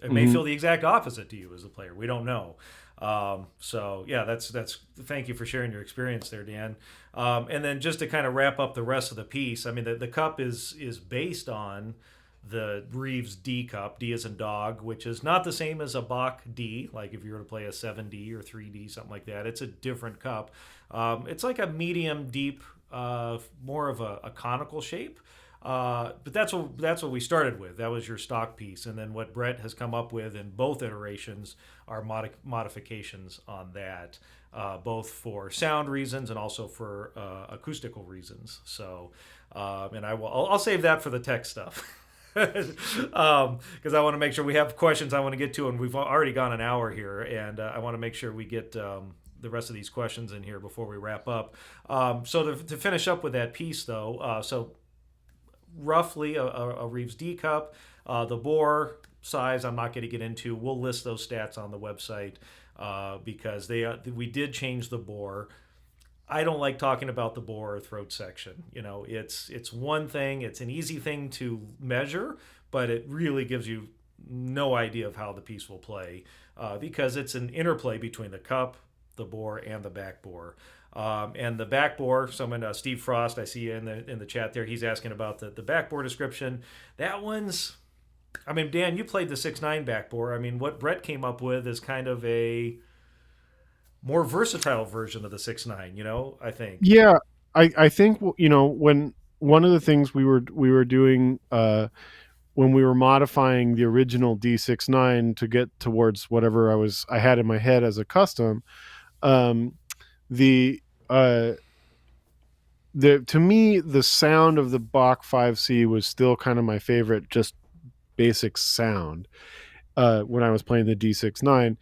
It may Hmm. feel the exact opposite to you as a player. We don't know. So yeah, that's. Thank you for sharing your experience there, Dan. And then just to kind of wrap up the rest of the piece, I mean, the cup is based on the Reeves D cup. D as in dog, which is not the same as a Bach D. Like if you were to play a 7D or 3D, something like that, it's a different cup. It's like a medium deep, more of a conical shape. But that's what we started with. That was your stock piece, and then what Brett has come up with in both iterations are modifications on that, both for sound reasons and also for acoustical reasons. So, and I'll save that for the tech stuff. Because I want to make sure we have questions I want to get to, and we've already gone an hour here, and I want to make sure we get the rest of these questions in here before we wrap up. So to finish up with that piece, though, so roughly a Reeves D cup. The bore size, I'm not going to get into. We'll list those stats on the website, because we did change the bore. I don't like talking about the bore or throat section. It's one thing. It's an easy thing to measure, but it really gives you no idea of how the piece will play, because it's an interplay between the cup, the bore, and the back bore. And the back bore, someone, Steve Frost, I see in the chat there. He's asking about the back bore description. That one's, I mean, Dan, you played the 6.9 back bore. I mean, what Brett came up with is kind of a more versatile version of the 6.9. I think. Yeah, I think when one of the things we were doing when we were modifying the original D69 to get towards whatever I had in my head as a custom, um, the uh, the to me the sound of the Bach 5C was still kind of my favorite, just basic sound when I was playing the D69.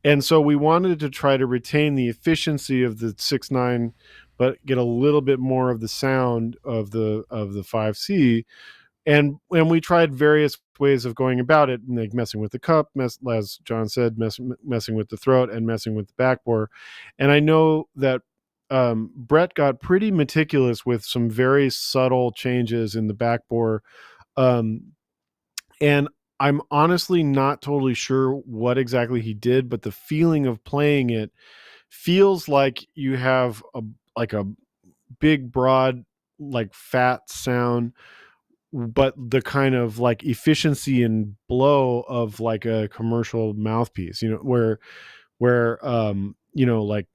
And so we wanted to try to retain the efficiency of the 6.9, but get a little bit more of the sound of the 5C. And we tried various ways of going about it, like messing with the cup, as John said, messing with the throat, and messing with the backbore. And I know that Brett got pretty meticulous with some very subtle changes in the backbore, um, and I'm honestly not totally sure what exactly he did, but the feeling of playing it feels like you have a big, broad, like fat sound, but the kind of like efficiency and blow of like a commercial mouthpiece, where like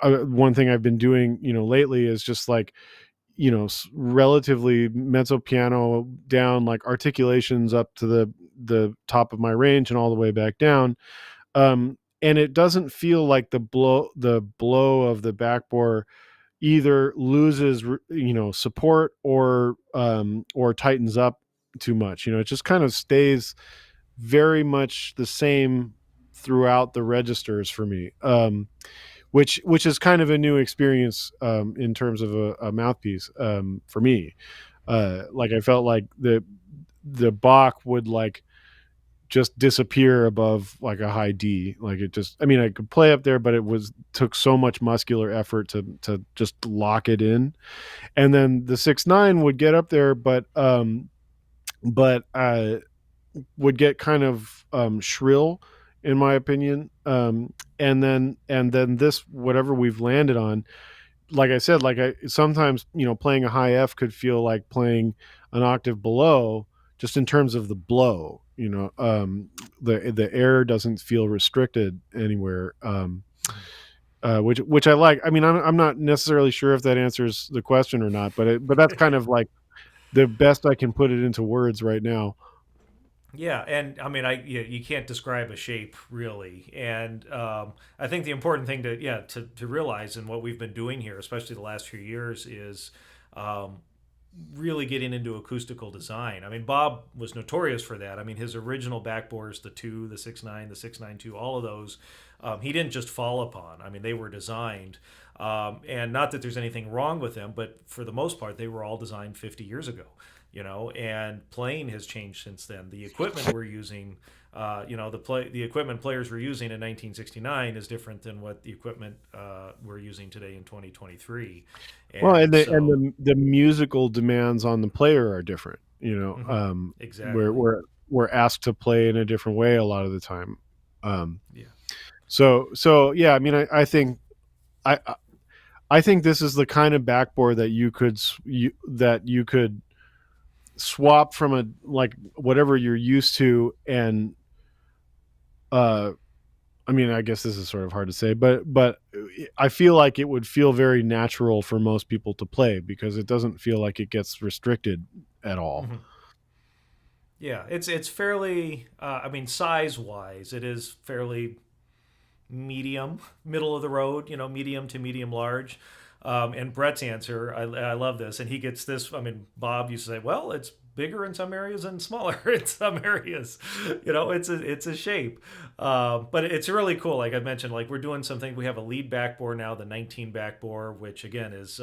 one thing I've been doing, lately is just like, relatively mezzo piano down, like articulations up to the top of my range and all the way back down. And it doesn't feel like the blow of the backbore either loses support or tightens up too much. It just kind of stays very much the same throughout the registers for me. which is kind of a new experience in terms of a mouthpiece for me. Like I felt like the Bach would like just disappear above like a high D. Like it just, I mean, I could play up there, but it was took so much muscular effort to just lock it in. And then the 6-9 would get up there, but would get kind of shrill, in my opinion. And then this whatever we've landed on, like I said, like I sometimes playing a high F could feel like playing an octave below, just in terms of the blow. The air doesn't feel restricted anywhere. Which I like. I mean, I'm not necessarily sure if that answers the question or not, but that's kind of like the best I can put it into words right now. Yeah, and I mean, you can't describe a shape really, and I think the important thing to realize and what we've been doing here, especially the last few years, is um, really getting into acoustical design. I mean, Bob was notorious for that. I mean, his original backbores, the two, the 6-9, the 6-9-2, all of those, he didn't just fall upon. I mean, they were designed. And not that there's anything wrong with them, but for the most part, they were all designed 50 years ago. And playing has changed since then. The equipment we're using, the equipment players were using in 1969 is different than what the equipment we're using today in 2023. Well, and And the and so, the musical demands on the player are different. mhm, We're exactly. we're asked to play in a different way a lot of the time. Um, Yeah. so yeah, I mean, I I think this is the kind of backboard that you could swap from a like whatever you're used to, and uh, I mean, I guess this is sort of hard to say, but I feel like it would feel very natural for most people to play because it doesn't feel like it gets restricted at all. Mhm. Yeah, it's fairly. I mean, size wise, it is fairly medium, middle of the road. Medium to medium large. And Brett's answer, I love this, and he gets this. I mean, Bob used to say, "Well, it's bigger in some areas and smaller in some areas." It's a shape, but it's really cool. Like I mentioned, like we're doing something. We have a lead backbore now, the 19 backbore, which again is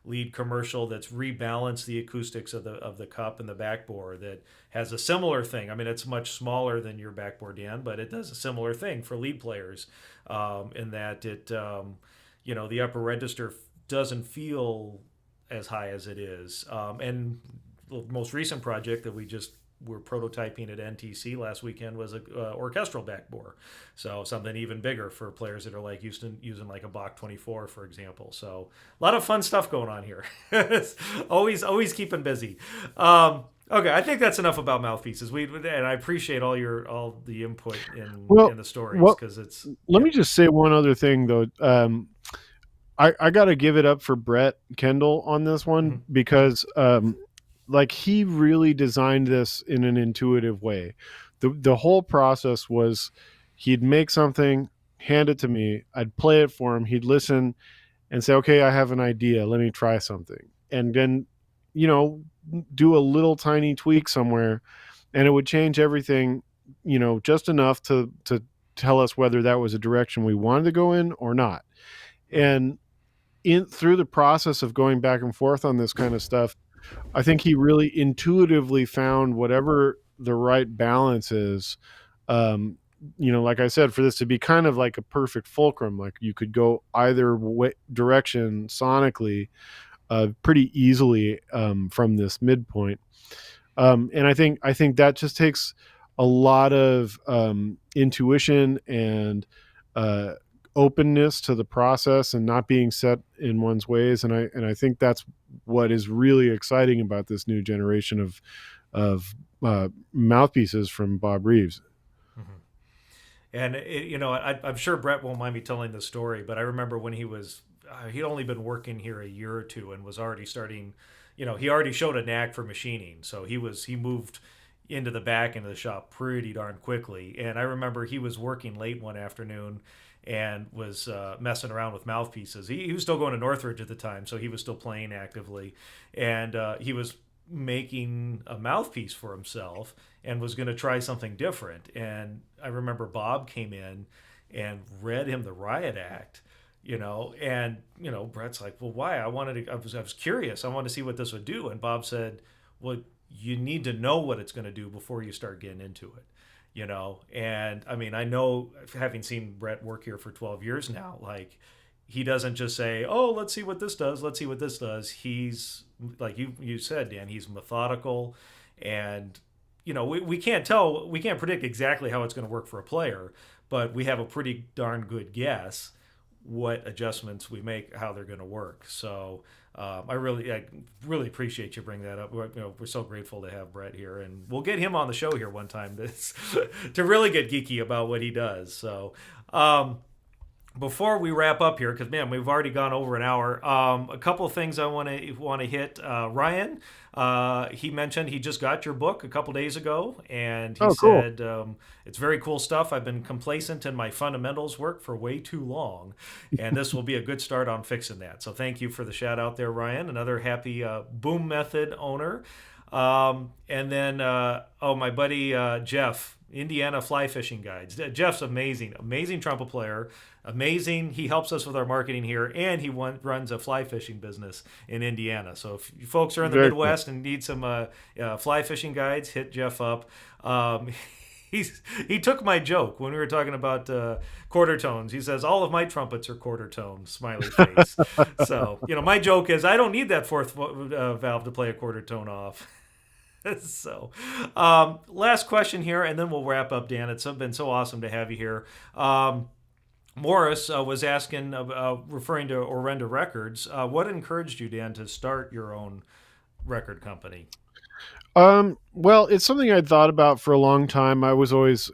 lead commercial that's rebalanced the acoustics of the cup and the backbore that has a similar thing. I mean, it's much smaller than your backbore, Dan, but it does a similar thing for lead players, in that the upper register doesn't feel as high as it is. And the most recent project that we just were prototyping at NTC last weekend was a orchestral backbore, so something even bigger for players that are like using like a Bach 24, for example. So a lot of fun stuff going on here. Always keeping busy. Okay, I think that's enough about mouthpieces. And I appreciate all the input in Well, the stories well, because it's let yeah. me just say one other thing though. I got to give it up for Brett Kendall on this one Mhm. because like he really designed this in an intuitive way. The whole process was he'd make something, hand it to me, I'd play it for him, he'd listen and say, "Okay, I have an idea. Let me try something." And then, you know, do a little tiny tweak somewhere and it would change everything, just enough to tell us whether that was a direction we wanted to go in or not. Mhm. And in through the process of going back and forth on this kind of stuff, I think he really intuitively found whatever the right balance is. Um, like I said, for this to be kind of like a perfect fulcrum, like you could go either direction sonically pretty easily from this midpoint. And I think that just takes a lot of intuition and uh, openness to the process and not being set in one's ways. And I think that's what is really exciting about this new generation of mouthpieces from Bob Reeves. Mhm. And I'm sure Brett won't mind me telling the story, but I remember when he'd only been working here a year or two and was already starting. He already showed a knack for machining, so he moved into the back end of the shop pretty darn quickly. And I remember he was working late one afternoon and was messing around with mouthpieces. He was still going to Northridge at the time, so he was still playing actively, and he was making a mouthpiece for himself and was going to try something different. And I remember Bob came in and read him the riot act And Brett's like, well, why? I was curious. I wanted to see what this would do. And Bob said, well, you need to know what it's going to do before you start getting into it. And I mean, I know, having seen Brett work here for 12 years now, like, he doesn't just say, oh, let's see what this does, let's see what this does. He's, like you said, Dan, he's methodical. And we can't tell, we can't predict exactly how it's going to work for a player, but we have a pretty darn good guess what adjustments we make, how they're going to work. So I really appreciate you bringing that up. We're so grateful to have Brett here, and we'll get him on the show here one time to really get geeky about what he does. So before we wrap up here, because man, we've already gone over an hour. A couple of things I want to hit. Ryan, he mentioned he just got your book a couple days ago, and he Oh, cool. said it's very cool stuff. I've been complacent in my fundamentals work for way too long, and this will be a good start on fixing that. So thank you for the shout out there, Ryan. Another happy Boom Method owner. And then, my buddy Jeff, Indiana Fly Fishing Guides. Jeff's amazing, amazing trumpet player. Amazing. He helps us with our marketing here, and he runs a fly fishing business in Indiana. So if you folks are in the Very cool. Midwest and need some fly fishing guides, hit Jeff up. He took my joke when we were talking about quarter tones. He says all of my trumpets are quarter tone. Smiley face. So my joke is I don't need that fourth valve to play a quarter tone off. So, last question here, and then we'll wrap up, Dan. It's been so awesome to have you here. Morris was asking, referring to Orenda Records, what encouraged you, Dan, to start your own record company? Well, it's something I'd thought about for a long time. I was always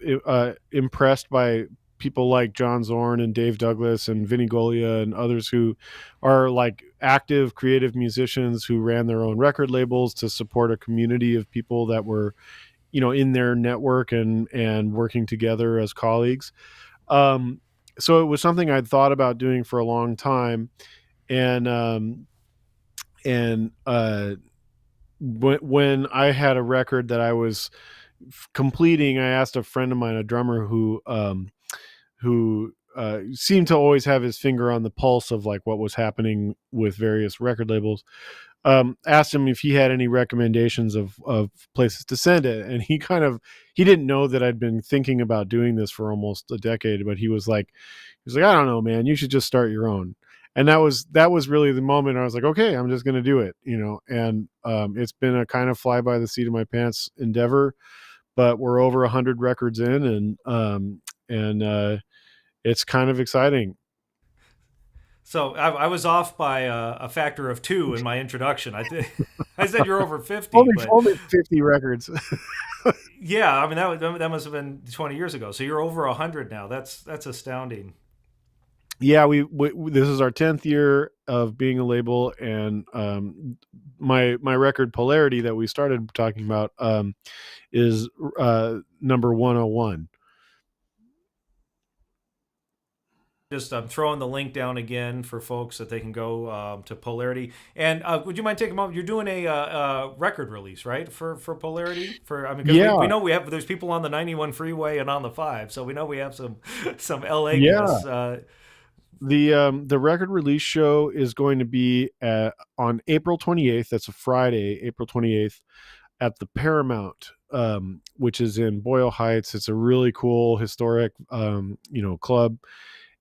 impressed by people like John Zorn and Dave Douglas and Vinny Golia and others who are like active creative musicians who ran their own record labels to support a community of people that were, in their network and working together as colleagues. Um, so it was something I'd thought about doing for a long time. And when I had a record that I was completing, I asked a friend of mine, a drummer who seemed to always have his finger on the pulse of like what was happening with various record labels. Asked him if he had any recommendations of places to send it, and he didn't know that I'd been thinking about doing this for almost a decade, but he was like, I don't know, man, you should just start your own. And that was really the moment I was like, okay, I'm just going to do it. And it's been a kind of fly by the seat of my pants endeavor, but we're over 100 records in, and it's kind of exciting. So I was off by a factor of two in my introduction. I said you're over 50, only but only 50 records. yeah, I mean that must have been 20 years ago. So you're over 100 now. That's astounding. Yeah, we this is our 10th year of being a label, and my record Polarity that we started talking about is number 101. Just throwing the link down again for folks that they can go to Polarity. And would you mind taking a moment? You're doing a record release, right, for Polarity? Because we Yeah, know there's people on the 91 freeway and on the 5, so we know we have some LA yeah. guests. The record release show is going to be on April 28th. That's a Friday, April 28th, at the Paramount, which is in Boyle Heights. It's a really cool historic club,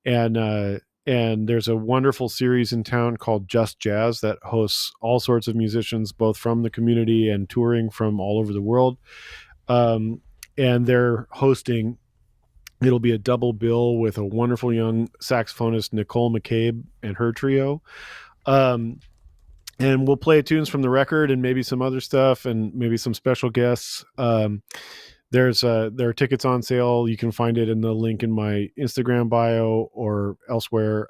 and there's a wonderful series in town called Just Jazz that hosts all sorts of musicians, both from the community and touring from all over the world. Um, and they're hosting. It'll be a double bill with a wonderful young saxophonist, Nicole McCabe, and her trio. Um, and we'll play tunes from the record and maybe some other stuff and maybe some special guests. There are tickets on sale. You can find it in the link in my Instagram bio or elsewhere.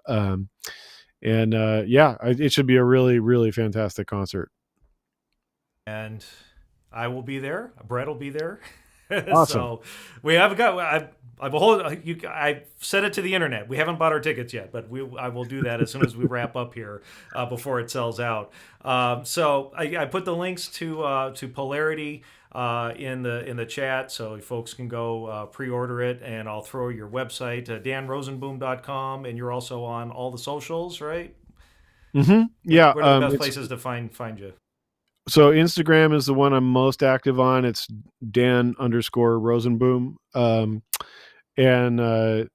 It should be a really, really fantastic concert. And I will be there. Brett will be there. Awesome. So we have got. I've said it to the internet. We haven't bought our tickets yet, but I will do that as soon as we wrap up here before it sells out. So I put the links to Polarity in the chat, so folks can go pre-order it, and I'll throw your website, danrosenboom.com, and you're also on all the socials, right? Yeah. What are the best It's places to find you? So Instagram is the one I'm most active on. It's Dan_Rosenboom. And I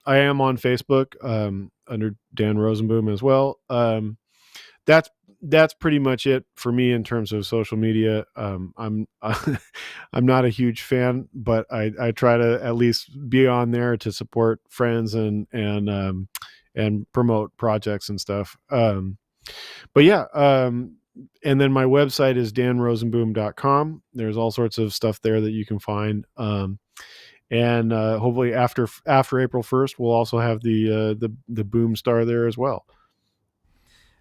am on Facebook under Dan Rosenboom as well. That's that's pretty much it for me in terms of social media. I'm I'm not a huge fan, but I try to at least be on there to support friends and promote projects and stuff. But yeah, and then my website is danrosenboom.com. There's all sorts of stuff there that you can find. And hopefully after April 1st, we'll also have the Boom Star there as well.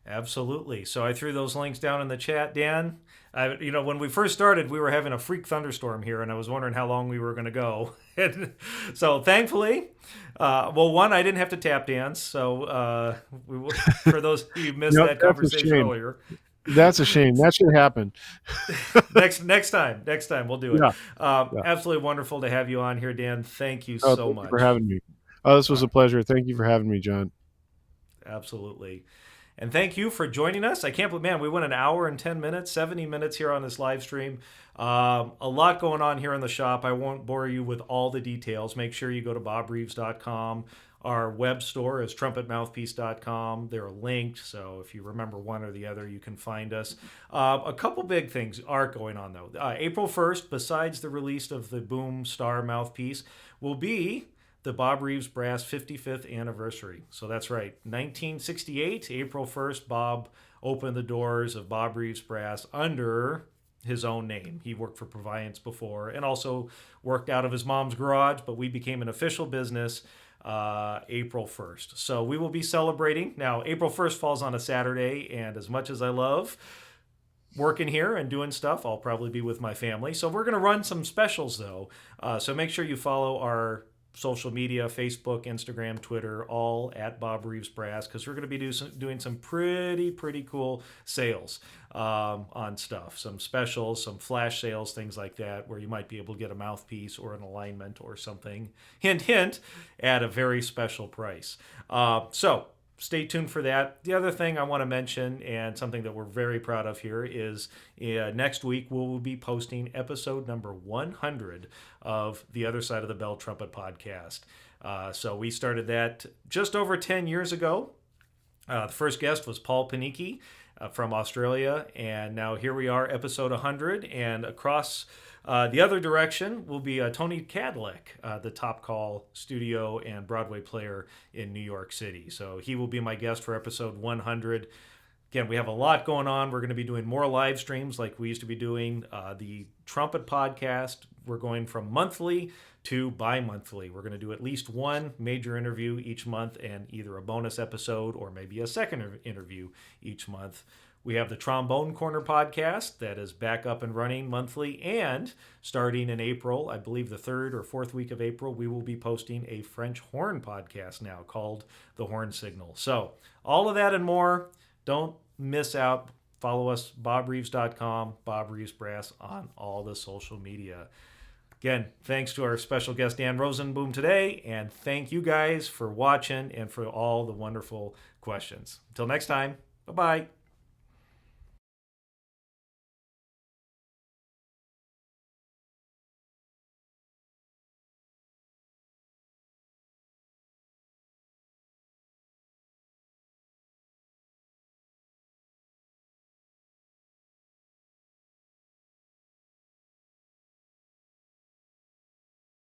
Absolutely. So I threw those links down in the chat, Dan. When we first started, we were having a freak thunderstorm here, and I was wondering how long we were going to go. And so thankfully, well, one, I didn't have to tap dance. So for those who missed No, that that's a conversation shame. earlier, That's a shame. That should happen. next time we'll do it. Yeah, yeah. Absolutely wonderful to have you on here, Dan. Thank you Oh, so thank you for much. having me. Oh, this was Uh, a pleasure. Thank you for having me, John. Absolutely. And thank you for joining us. I can't believe, man, we went an hour and 10 minutes, 70 minutes here on this live stream. A lot going on here in the shop. I won't bore you with all the details. Make sure you go to bobreeves.com. Our web store is trumpetmouthpiece.com. They're linked, so if you remember one or the other, you can find us. A couple big things are going on, though. April 1st, besides the release of the Boom Star mouthpiece, will be the Bob Reeves Brass 55th anniversary. So that's right, 1968, April 1st, Bob opened the doors of Bob Reeves Brass under his own name. He worked for Proviance before and also worked out of his mom's garage, but we became an official business April 1st. So we will be celebrating. Now, April 1st falls on a Saturday, and as much as I love working here and doing stuff, I'll probably be with my family. So we're going to run some specials, though. So make sure you follow our social media, Facebook, Instagram, Twitter, all at Bob Reeves Brass, because we're going to be doing some pretty cool sales on stuff, some specials, some flash sales, things like that, where you might be able to get a mouthpiece or an alignment or something, hint hint, at a very special price. So stay tuned for that. The other thing I want to mention, and something that we're very proud of here, is next week we will be posting episode number 100 of the Other Side of the Bell Trumpet podcast. So we started that just over 10 years ago. The first guest was Paul Panicki from Australia, and now here we are, episode 100, and across the other direction will be Tony Cadillac, the Top Call studio and Broadway player in New York City. So he will be my guest for episode 100. Again, we have a lot going on. We're going to be doing more live streams like we used to be doing. The Trumpet podcast, we're going from monthly to bi-monthly. We're going to do at least one major interview each month and either a bonus episode or maybe a second interview each month. We have the Trombone Corner podcast that is back up and running monthly. And starting in April, I believe the third or fourth week of April, we will be posting a French horn podcast now called The Horn Signal. So all of that and more. Don't miss out. Follow us, bobreeves.com, Bob Reeves Brass on all the social media. Again, thanks to our special guest, Dan Rosenboom, today. And thank you guys for watching and for all the wonderful questions. Until next time, bye-bye.